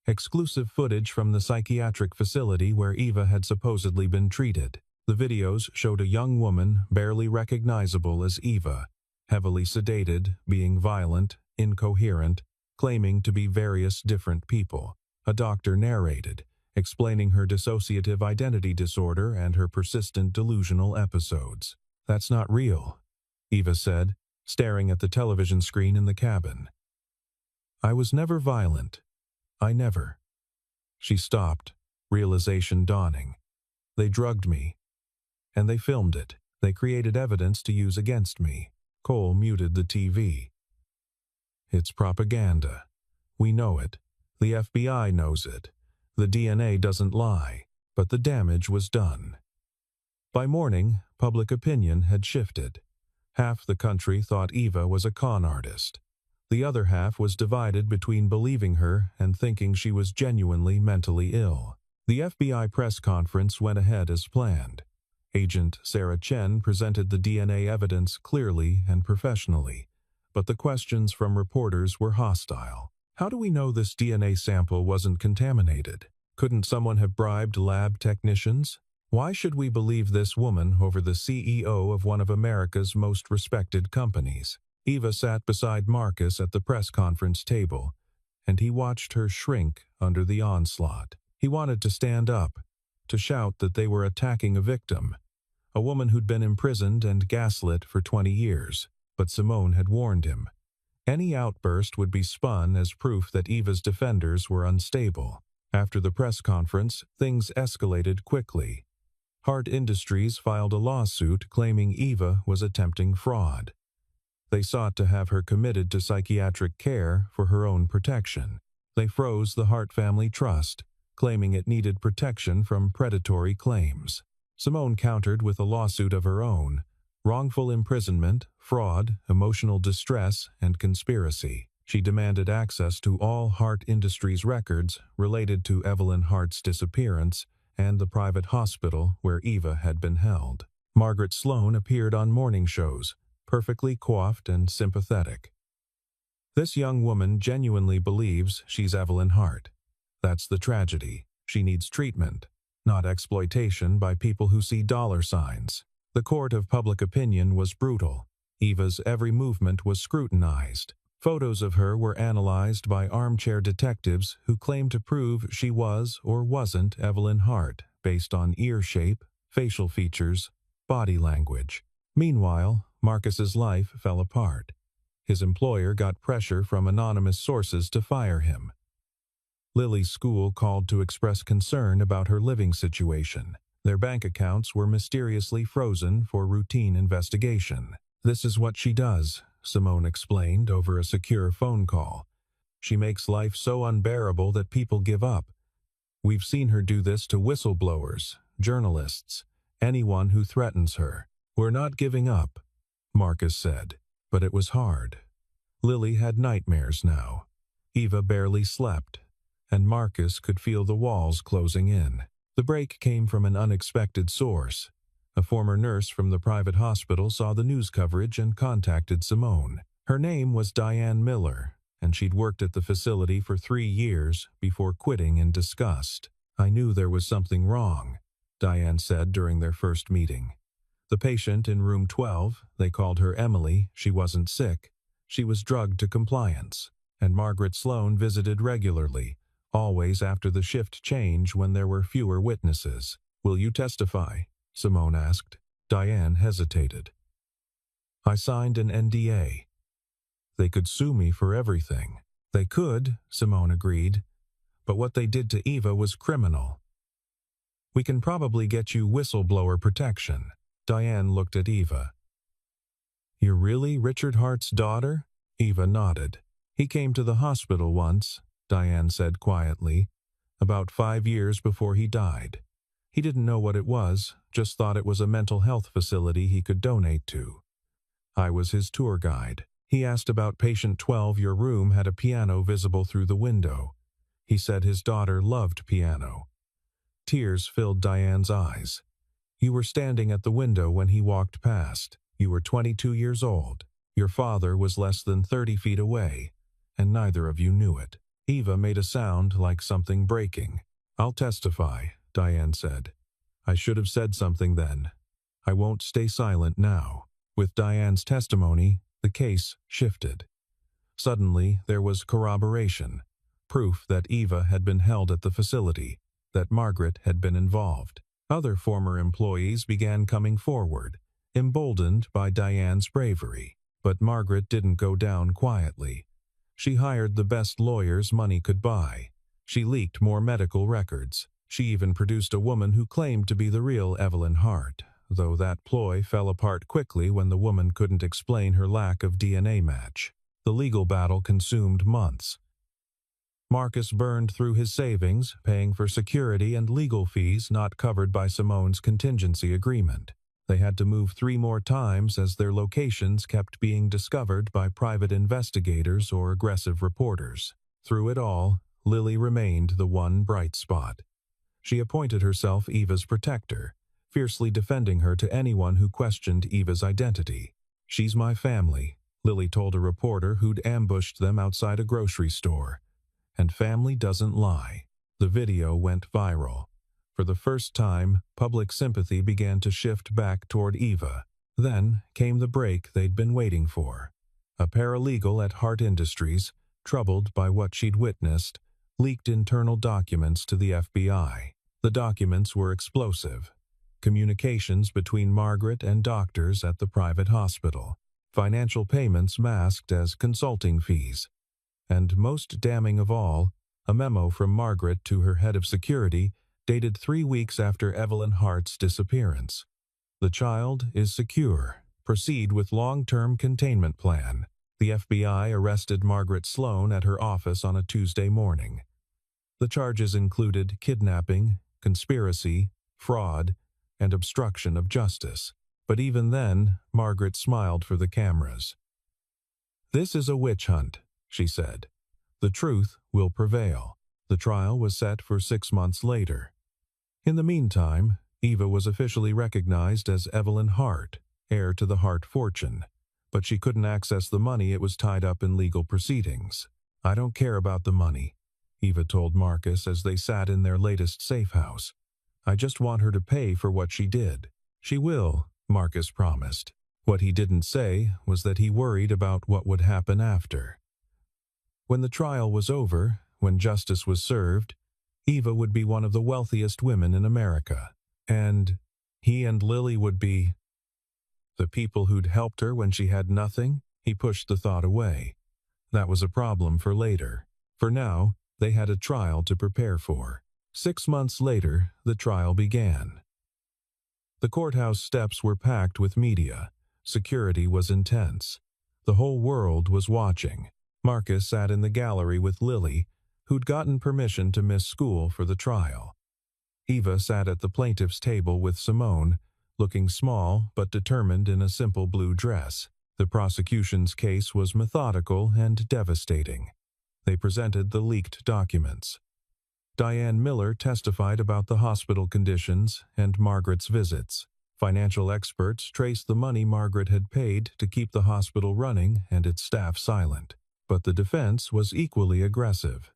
Exclusive footage from the psychiatric facility where Eva had supposedly been treated. The videos showed a young woman barely recognizable as Eva, heavily sedated, being violent, incoherent, claiming to be various different people. A doctor narrated, explaining her dissociative identity disorder and her persistent delusional episodes. That's not real, Eva said, staring at the television screen in the cabin. I was never violent. I never. She stopped, realization dawning. They drugged me. And they filmed it. They created evidence to use against me. Cole muted the TV. It's propaganda. We know it. The FBI knows it. The DNA doesn't lie, but the damage was done. By morning, public opinion had shifted. Half the country thought Eva was a con artist. The other half was divided between believing her and thinking she was genuinely mentally ill. The FBI press conference went ahead as planned. Agent Sarah Chen presented the DNA evidence clearly and professionally, but the questions from reporters were hostile. How do we know this DNA sample wasn't contaminated? Couldn't someone have bribed lab technicians? Why should we believe this woman over the CEO of one of America's most respected companies? Eva sat beside Marcus at the press conference table, and he watched her shrink under the onslaught. He wanted to stand up, to shout that they were attacking a victim, a woman who'd been imprisoned and gaslit for 20 years, but Simone had warned him. Any outburst would be spun as proof that Eva's defenders were unstable. After the press conference, things escalated quickly. Hart Industries filed a lawsuit claiming Eva was attempting fraud. They sought to have her committed to psychiatric care for her own protection. They froze the Hart family trust, claiming it needed protection from predatory claims. Simone countered with a lawsuit of her own: wrongful imprisonment, fraud, emotional distress, and conspiracy. She demanded access to all Hart Industries records related to Evelyn Hart's disappearance and the private hospital where Eva had been held. Margaret Sloan appeared on morning shows, perfectly coiffed and sympathetic. This young woman genuinely believes she's Evelyn Hart. That's the tragedy. She needs treatment, not exploitation by people who see dollar signs. The court of public opinion was brutal. Eva's every movement was scrutinized. Photos of her were analyzed by armchair detectives who claimed to prove she was or wasn't Evelyn Hart based on ear shape, facial features, body language. Meanwhile, Marcus's life fell apart. His employer got pressure from anonymous sources to fire him. Lily's school called to express concern about her living situation. Their bank accounts were mysteriously frozen for routine investigation. "This is what she does," Simone explained over a secure phone call. "She makes life so unbearable that people give up. We've seen her do this to whistleblowers, journalists, anyone who threatens her. We're not giving up," Marcus said. But it was hard. Lily had nightmares now. Eva barely slept, and Marcus could feel the walls closing in. The break came from an unexpected source. A former nurse from the private hospital saw the news coverage and contacted Simone. Her name was Diane Miller, and she'd worked at the facility for 3 years before quitting in disgust. "I knew there was something wrong," Diane said during their first meeting. The patient in room 12, they called her Emily, she wasn't sick. She was drugged to compliance, and Margaret Sloan visited regularly, always after the shift change when there were fewer witnesses. "Will you testify?" Simone asked. Diane hesitated. "I signed an NDA. They could sue me for everything." "They could," Simone agreed, "but what they did to Eva was criminal. We can probably get you whistleblower protection." Diane looked at Eva. "You're really Richard Hart's daughter?" Eva nodded. "He came to the hospital once," Diane said quietly, "about 5 years before he died. He didn't know what it was, just thought it was a mental health facility he could donate to. I was his tour guide. He asked about patient 12. Your room had a piano visible through the window. He said his daughter loved piano." Tears filled Diane's eyes. "You were standing at the window when he walked past. You were 22 years old. Your father was less than 30 feet away, and neither of you knew it." Eva made a sound like something breaking. "I'll testify," Diane said. "I should have said something then. I won't stay silent now." With Diane's testimony, the case shifted. Suddenly, there was corroboration, proof that Eva had been held at the facility, that Margaret had been involved. Other former employees began coming forward, emboldened by Diane's bravery. But Margaret didn't go down quietly. She hired the best lawyers money could buy. She leaked more medical records. She even produced a woman who claimed to be the real Evelyn Hart, though that ploy fell apart quickly when the woman couldn't explain her lack of DNA match. The legal battle consumed months. Marcus burned through his savings, paying for security and legal fees not covered by Simone's contingency agreement. They had to move 3 more times as their locations kept being discovered by private investigators or aggressive reporters. Through it all, Lily remained the one bright spot. She appointed herself Eva's protector, fiercely defending her to anyone who questioned Eva's identity. "She's my family," Lily told a reporter who'd ambushed them outside a grocery store. "And family doesn't lie." The video went viral. For the first time, public sympathy began to shift back toward Eva. Then came the break they'd been waiting for. A paralegal at Hart Industries, troubled by what she'd witnessed, leaked internal documents to the FBI. The documents were explosive. Communications between Margaret and doctors at the private hospital. Financial payments masked as consulting fees. And most damning of all, a memo from Margaret to her head of security dated 3 weeks after Evelyn Hart's disappearance. "The child is secure. Proceed with long-term containment plan." The FBI arrested Margaret Sloan at her office on a Tuesday morning. The charges included kidnapping, conspiracy, fraud, and obstruction of justice. But even then, Margaret smiled for the cameras. "This is a witch hunt," she said. "The truth will prevail." The trial was set for 6 months later. In the meantime, Eva was officially recognized as Evelyn Hart, heir to the Hart fortune. but she couldn't access the money. It was tied up in legal proceedings. "I don't care about the money," Eva told Marcus as they sat in their latest safe house. "I just want her to pay for what she did." "She will," Marcus promised. What he didn't say was that he worried about what would happen after. When the trial was over, when justice was served, Eva would be one of the wealthiest women in America. And he and Lily would be the people who'd helped her when she had nothing. He pushed the thought away. That was a problem for later. For now, they had a trial to prepare for. 6 months later, the trial began. The courthouse steps were packed with media. Security was intense. The whole world was watching. Marcus sat in the gallery with Lily, who'd gotten permission to miss school for the trial. Eva sat at the plaintiff's table with Simone, looking small but determined in a simple blue dress. The prosecution's case was methodical and devastating. They presented the leaked documents. Diane Miller testified about the hospital conditions and Margaret's visits. Financial experts traced the money Margaret had paid to keep the hospital running and its staff silent. But the defense was equally aggressive.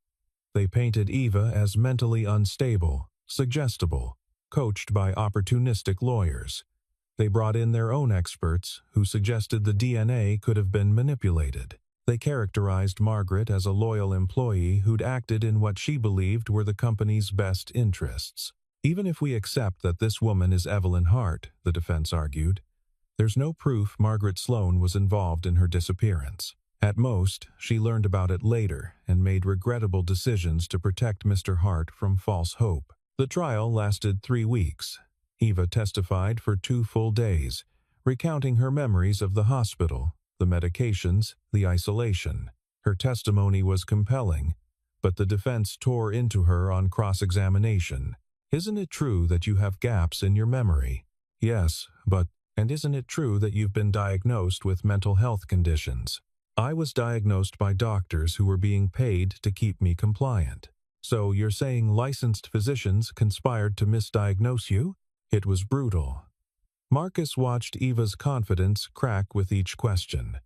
They painted Eva as mentally unstable, suggestible, coached by opportunistic lawyers. They brought in their own experts who suggested the DNA could have been manipulated. They characterized Margaret as a loyal employee who'd acted in what she believed were the company's best interests. "Even if we accept that this woman is Evelyn Hart," the defense argued, "there's no proof Margaret Sloan was involved in her disappearance. At most, she learned about it later and made regrettable decisions to protect Mr. Hart from false hope." The trial lasted 3 weeks. Eva testified for 2 full days, recounting her memories of the hospital, the medications, the isolation. Her testimony was compelling, but the defense tore into her on cross-examination. "Isn't it true that you have gaps in your memory?" "Yes, and isn't it true that you've been diagnosed with mental health conditions?" "I was diagnosed by doctors who were being paid to keep me compliant." "So you're saying licensed physicians conspired to misdiagnose you?" It was brutal. Marcus watched Eva's confidence crack with each question.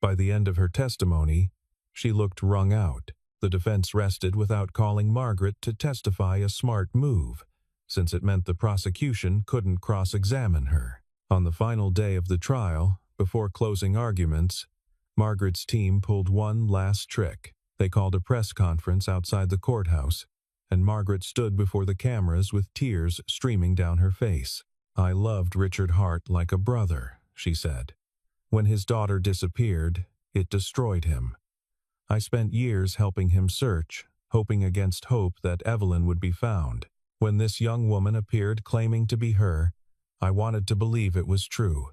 By the end of her testimony, she looked wrung out. The defense rested without calling Margaret to testify, a smart move, since it meant the prosecution couldn't cross-examine her. On the final day of the trial, before closing arguments, Margaret's team pulled one last trick. They called a press conference outside the courthouse, and Margaret stood before the cameras with tears streaming down her face. "I loved Richard Hart like a brother," she said. "When his daughter disappeared, it destroyed him. I spent years helping him search, hoping against hope that Evelyn would be found. When this young woman appeared claiming to be her, I wanted to believe it was true.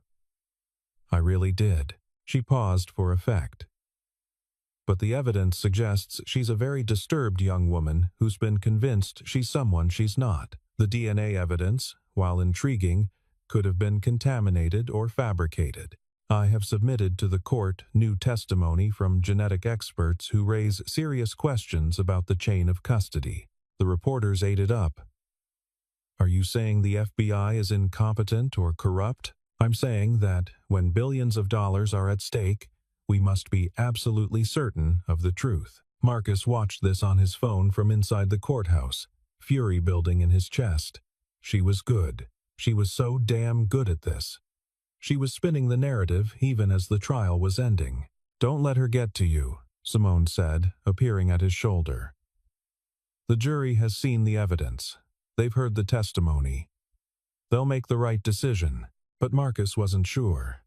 I really did." She paused for effect. "But the evidence suggests she's a very disturbed young woman who's been convinced she's someone she's not. The DNA evidence, while intriguing, could have been contaminated or fabricated. I have submitted to the court new testimony from genetic experts who raise serious questions about the chain of custody." The reporters ate it up. "Are you saying the FBI is incompetent or corrupt?" "I'm saying that when billions of dollars are at stake, we must be absolutely certain of the truth." Marcus watched this on his phone from inside the courthouse, fury building in his chest. She was good. She was so damn good at this. She was spinning the narrative even as the trial was ending. "Don't let her get to you," Simone said, appearing at his shoulder. "The jury has seen the evidence. They've heard the testimony. They'll make the right decision." But Marcus wasn't sure.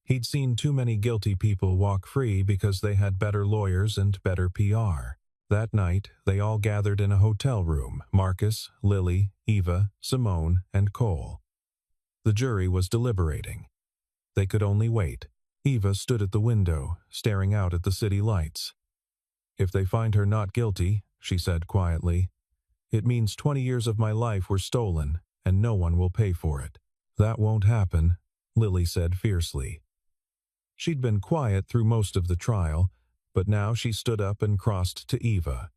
He'd seen too many guilty people walk free because they had better lawyers and better PR. That night, they all gathered in a hotel room: Marcus, Lily, Eva, Simone, and Cole. The jury was deliberating. They could only wait. Eva stood at the window, staring out at the city lights. "If they find her not guilty," she said quietly, "it means 20 years of my life were stolen, and no one will pay for it." "That won't happen," Lily said fiercely. She'd been quiet through most of the trial, but now she stood up and crossed to Eva.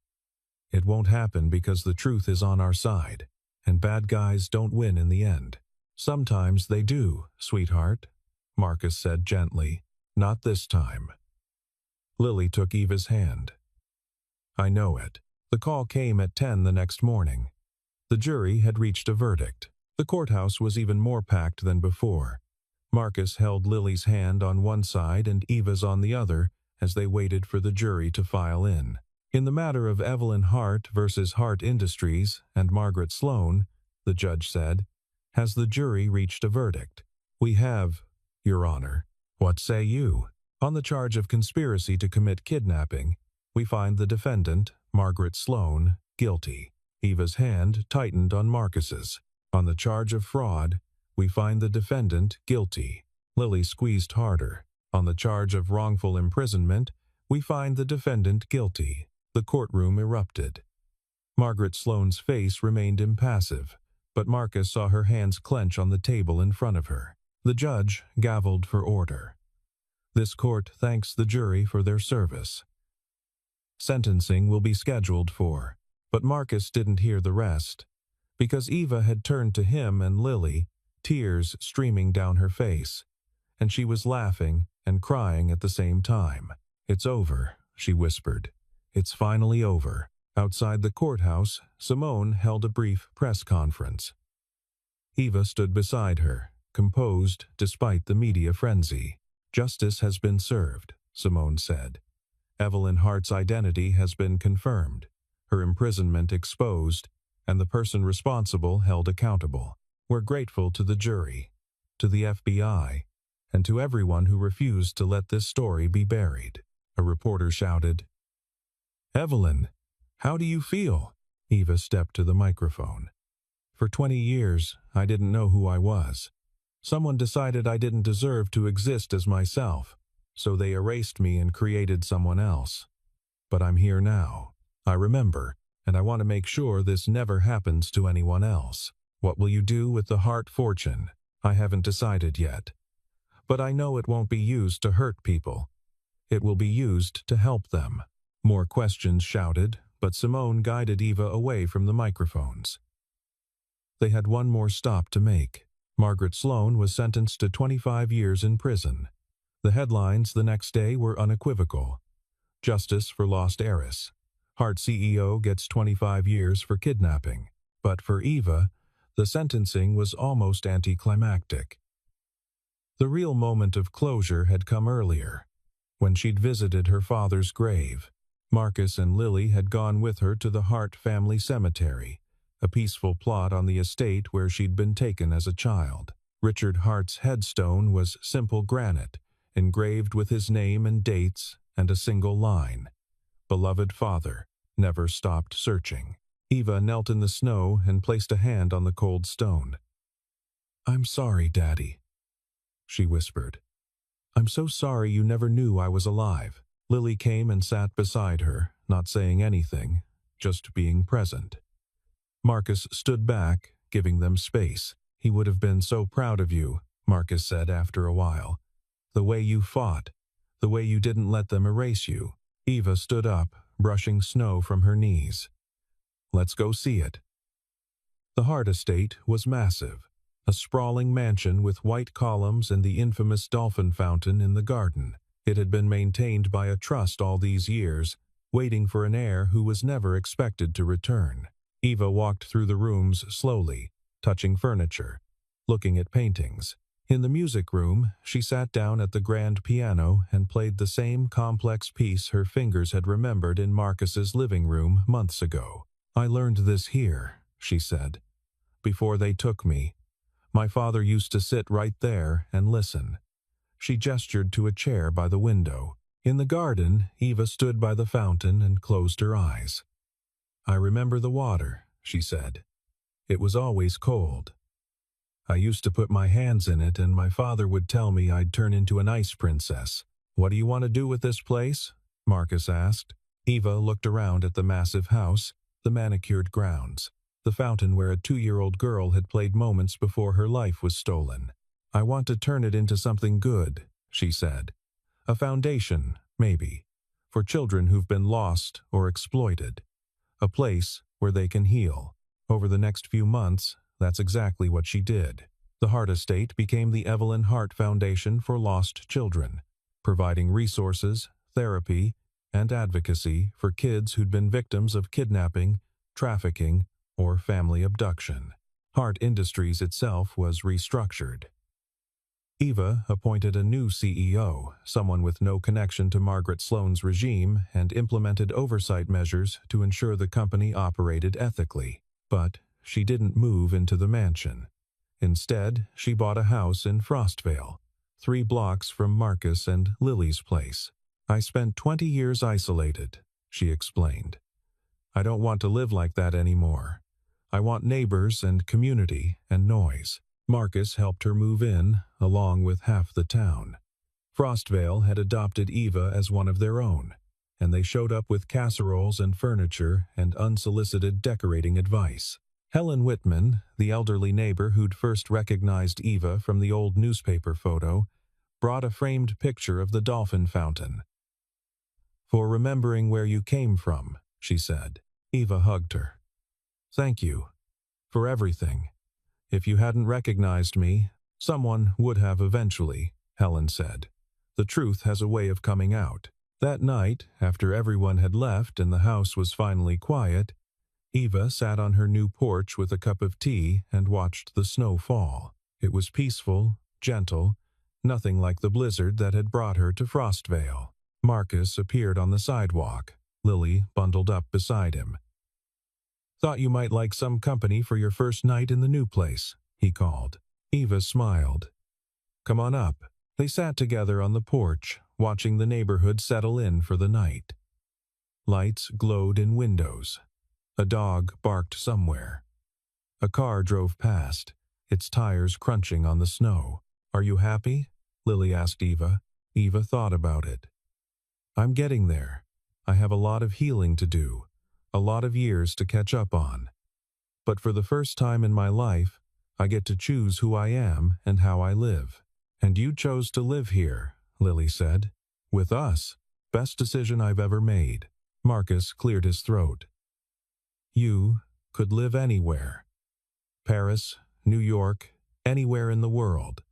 "It won't happen because the truth is on our side, and bad guys don't win in the end." "Sometimes they do, sweetheart. Marcus said gently. Not this time. Lily took Eva's hand. I know it. The call came at 10 the next morning. The jury had reached a verdict. The courthouse was even more packed than before. Marcus held Lily's hand on one side and Eva's on the other as they waited for the jury to file in. In the matter of Evelyn Hart versus Hart Industries and Margaret Sloan, the judge said, has the jury reached a verdict? We have, Your Honor. What say you? On the charge of conspiracy to commit kidnapping, we find the defendant, Margaret Sloan, guilty. Eva's hand tightened on Marcus's. On the charge of fraud, we find the defendant guilty. Lily squeezed harder. On the charge of wrongful imprisonment, we find the defendant guilty. The courtroom erupted. Margaret Sloan's face remained impassive, but Marcus saw her hands clench on the table in front of her. The judge gavelled for order. This court thanks the jury for their service. Sentencing will be scheduled for, but Marcus didn't hear the rest, because Eva had turned to him and Lily, tears streaming down her face, and she was laughing and crying at the same time. It's over, she whispered. It's finally over. Outside the courthouse, Simone held a brief press conference. Eva stood beside her, composed despite the media frenzy. Justice has been served, Simone said. Evelyn Hart's identity has been confirmed, her imprisonment exposed, and the person responsible held accountable. We're grateful to the jury, to the FBI, and to everyone who refused to let this story be buried. A reporter shouted. Evelyn, how do you feel? Eva stepped to the microphone. For 20 years, I didn't know who I was. Someone decided I didn't deserve to exist as myself, so they erased me and created someone else. But I'm here now. I remember, and I want to make sure this never happens to anyone else. What will you do with the Hart fortune? I haven't decided yet. But I know it won't be used to hurt people. It will be used to help them. More questions shouted, but Simone guided Eva away from the microphones. They had one more stop to make. Margaret Sloan was sentenced to 25 years in prison. The headlines the next day were unequivocal. Justice for lost heiress. Hart CEO gets 25 years for kidnapping. But for Eva, the sentencing was almost anticlimactic. The real moment of closure had come earlier, when she'd visited her father's grave. Marcus and Lily had gone with her to the Hart family cemetery, a peaceful plot on the estate where she'd been taken as a child. Richard Hart's headstone was simple granite, engraved with his name and dates and a single line. Beloved father, never stopped searching. Eva knelt in the snow and placed a hand on the cold stone. I'm sorry, Daddy, she whispered. I'm so sorry you never knew I was alive. Lily came and sat beside her, not saying anything, just being present. Marcus stood back, giving them space. He would have been so proud of you, Marcus said after a while. The way you fought, the way you didn't let them erase you. Eva stood up, brushing snow from her knees. Let's go see it. The Hart estate was massive, a sprawling mansion with white columns and the infamous dolphin fountain in the garden. It had been maintained by a trust all these years, waiting for an heir who was never expected to return. Eva walked through the rooms slowly, touching furniture, looking at paintings. In the music room, she sat down at the grand piano and played the same complex piece her fingers had remembered in Marcus's living room months ago. I learned this here, she said. Before they took me, my father used to sit right there and listen. She gestured to a chair by the window. In the garden, Eva stood by the fountain and closed her eyes. I remember the water, she said. It was always cold. I used to put my hands in it and my father would tell me I'd turn into an ice princess. What do you want to do with this place? Marcus asked. Eva looked around at the massive house, the manicured grounds, the fountain where a 2-year-old girl had played moments before her life was stolen. I want to turn it into something good, she said. A foundation, maybe, for children who've been lost or exploited. A place where they can heal. Over the next few months, that's exactly what she did. The Hart estate became the Evelyn Hart Foundation for Lost Children, providing resources, therapy, and advocacy for kids who'd been victims of kidnapping, trafficking, or family abduction. Hart Industries itself was restructured. Eva appointed a new CEO, someone with no connection to Margaret Sloane's regime, and implemented oversight measures to ensure the company operated ethically. But she didn't move into the mansion. Instead, she bought a house in Frostvale, 3 blocks from Marcus and Lily's place. "I spent 20 years isolated," she explained. "I don't want to live like that anymore. I want neighbors and community and noise." Marcus helped her move in, along with half the town. Frostvale had adopted Eva as one of their own, and they showed up with casseroles and furniture and unsolicited decorating advice. Helen Whitman, the elderly neighbor who'd first recognized Eva from the old newspaper photo, brought a framed picture of the dolphin fountain. "For remembering where you came from," she said. Eva hugged her. "Thank you. For everything. If you hadn't recognized me, someone would have eventually," Helen said. "The truth has a way of coming out." That night, after everyone had left and the house was finally quiet, Eva sat on her new porch with a cup of tea and watched the snow fall. It was peaceful, gentle, nothing like the blizzard that had brought her to Frostvale. Marcus appeared on the sidewalk, Lily bundled up beside him. "Thought you might like some company for your first night in the new place," he called. Eva smiled. "Come on up." They sat together on the porch, watching the neighborhood settle in for the night. Lights glowed in windows. A dog barked somewhere. A car drove past, its tires crunching on the snow. "Are you happy?" Lily asked Eva. Eva thought about it. "I'm getting there. I have a lot of healing to do, a lot of years to catch up on. But for the first time in my life, I get to choose who I am and how I live." "And you chose to live here," Lily said. "With us. Best decision I've ever made." Marcus cleared his throat. "You could live anywhere. Paris, New York, anywhere in the world.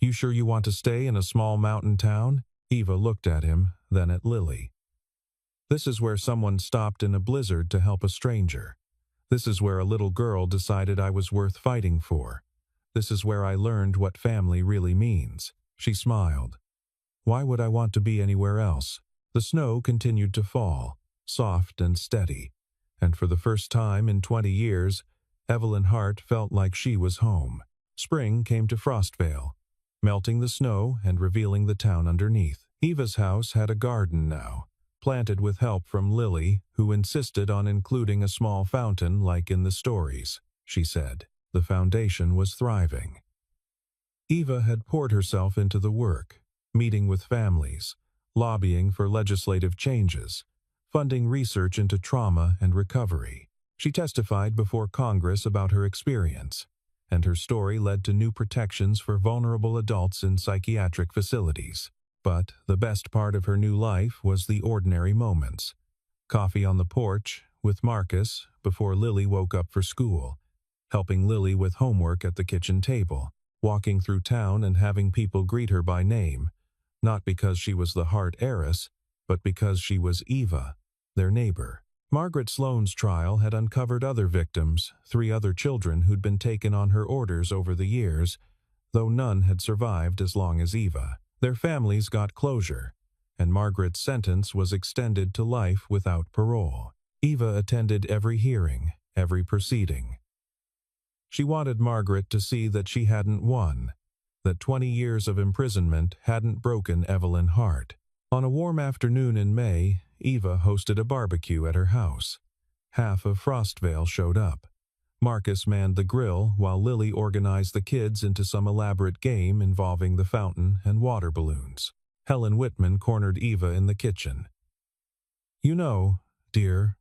You sure you want to stay in a small mountain town?" Eva looked at him, then at Lily. "This is where someone stopped in a blizzard to help a stranger. This is where a little girl decided I was worth fighting for. This is where I learned what family really means." She smiled. "Why would I want to be anywhere else?" The snow continued to fall, soft and steady, and for the first time in 20 years, Evelyn Hart felt like she was home. Spring came to Frostvale, melting the snow and revealing the town underneath. Eva's house had a garden now, planted with help from Lily, who insisted on including a small fountain like in the stories. She said the foundation was thriving. Eva had poured herself into the work, meeting with families, lobbying for legislative changes, funding research into trauma and recovery. She testified before Congress about her experience, and her story led to new protections for vulnerable adults in psychiatric facilities. But the best part of her new life was the ordinary moments. Coffee on the porch with Marcus before Lily woke up for school, helping Lily with homework at the kitchen table, walking through town and having people greet her by name, not because she was the Hart heiress, but because she was Eva, their neighbor. Margaret Sloane's trial had uncovered other victims, 3 other children who'd been taken on her orders over the years, though none had survived as long as Eva. Their families got closure, and Margaret's sentence was extended to life without parole. Eva attended every hearing, every proceeding. She wanted Margaret to see that she hadn't won, that 20 years of imprisonment hadn't broken Evelyn Hart. On a warm afternoon in May, Eva hosted a barbecue at her house. Half of Frostvale showed up. Marcus manned the grill while Lily organized the kids into some elaborate game involving the fountain and water balloons. Helen Whitman cornered Eva in the kitchen. "You know, dear,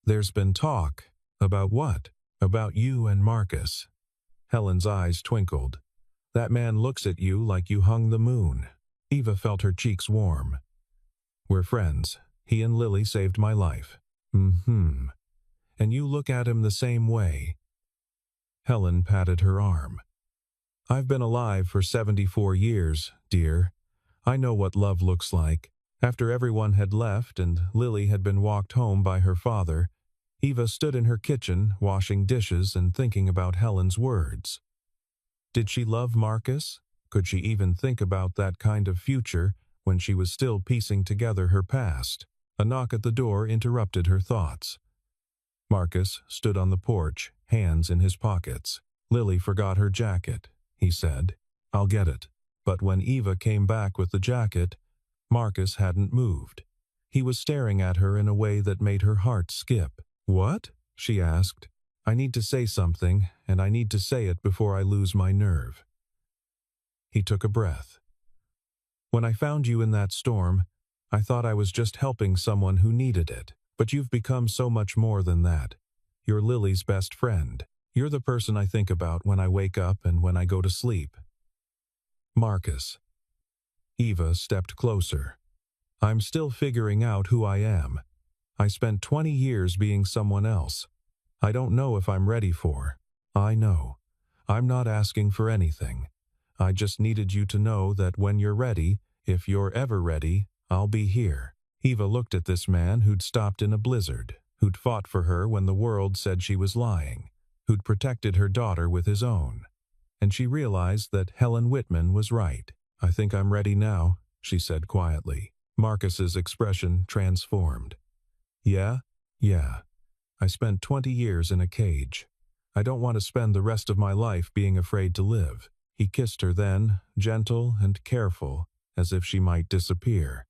there's been talk." "About what?" "About you and Marcus." Helen's eyes twinkled. "That man looks at you like you hung the moon." Eva felt her cheeks warm. "We're friends. He and Lily saved my life." "Mm-hmm. And you look at him the same way." Helen patted her arm. I've been alive for 74 years, dear. I know what love looks like. After everyone had left and Lily had been walked home by her father, Eva stood in her kitchen, washing dishes and thinking about Helen's words. Did she love Marcus? Could she even think about that kind of future when she was still piecing together her past? A knock at the door interrupted her thoughts. Marcus stood on the porch, hands in his pockets. Lily forgot her jacket, he said. I'll get it. But when Eva came back with the jacket, Marcus hadn't moved. He was staring at her in a way that made her heart skip. What? She asked. I need to say something, and I need to say it before I lose my nerve. He took a breath. When I found you in that storm, I thought I was just helping someone who needed it. But you've become so much more than that. You're Lily's best friend. You're the person I think about when I wake up and when I go to sleep. Marcus. Eva stepped closer. I'm still figuring out who I am. I spent 20 years being someone else. I don't know if I'm ready for. I know. I'm not asking for anything. I just needed you to know that when you're ready, if you're ever ready, I'll be here. Eva looked at this man who'd stopped in a blizzard, who'd fought for her when the world said she was lying, who'd protected her daughter with his own. And she realized that Helen Whitman was right. I think I'm ready now, she said quietly. Marcus's expression transformed. Yeah? Yeah. I spent 20 years in a cage. I don't want to spend the rest of my life being afraid to live. He kissed her then, gentle and careful, as if she might disappear.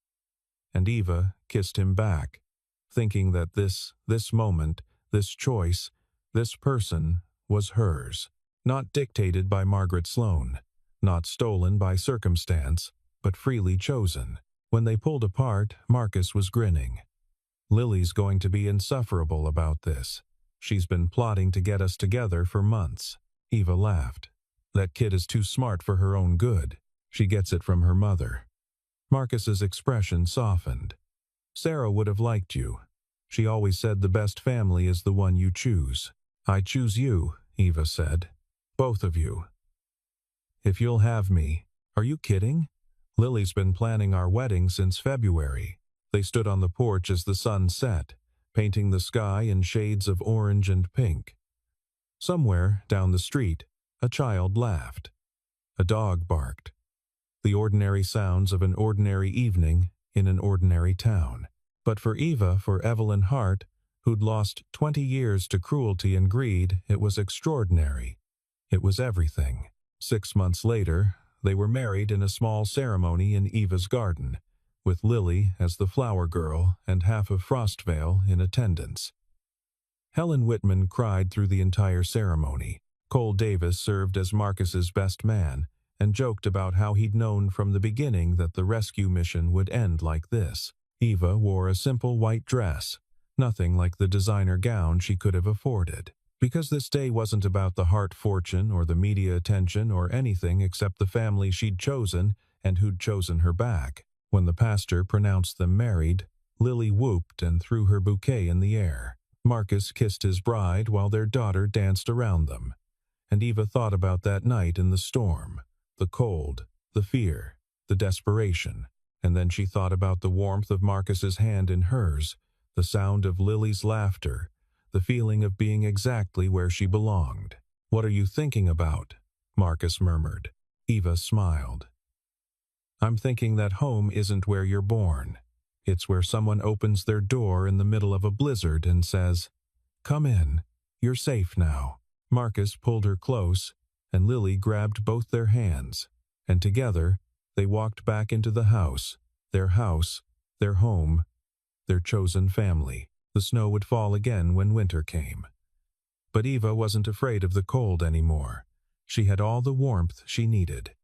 And Eva kissed him back, thinking that this moment, this choice, this person was hers, not dictated by Margaret Sloane, not stolen by circumstance, but freely chosen. When they pulled apart, Marcus was grinning. Lily's going to be insufferable about this. She's been plotting to get us together for months. Eva laughed. That kid is too smart for her own good. She gets it from her mother. Marcus's expression softened. Sarah would have liked you. She always said the best family is the one you choose. I choose you, Eva said. Both of you. If you'll have me. Are you kidding? Lily's been planning our wedding since February. They stood on the porch as the sun set, painting the sky in shades of orange and pink. Somewhere down the street, a child laughed. A dog barked. The ordinary sounds of an ordinary evening in an ordinary town. But for Eva, for Evelyn Hart, who'd lost 20 years to cruelty and greed, it was extraordinary. It was everything. 6 months later, they were married in a small ceremony in Eva's garden, with Lily as the flower girl and half of Frostvale in attendance. Helen Whitman cried through the entire ceremony. Cole Davis served as Marcus's best man, and joked about how he'd known from the beginning that the rescue mission would end like this. Eva wore a simple white dress, nothing like the designer gown she could have afforded. Because this day wasn't about the Hart fortune or the media attention or anything except the family she'd chosen and who'd chosen her back. When the pastor pronounced them married, Lily whooped and threw her bouquet in the air. Marcus kissed his bride while their daughter danced around them. And Eva thought about that night in the storm. The cold, the fear, the desperation, and then she thought about the warmth of Marcus's hand in hers, the sound of Lily's laughter, the feeling of being exactly where she belonged. What are you thinking about? Marcus murmured. Eva smiled. I'm thinking that home isn't where you're born. It's where someone opens their door in the middle of a blizzard and says, "Come in, you're safe now." Marcus pulled her close, and Lily grabbed both their hands, and together they walked back into the house, their home, their chosen family. The snow would fall again when winter came. But Eva wasn't afraid of the cold anymore. She had all the warmth she needed.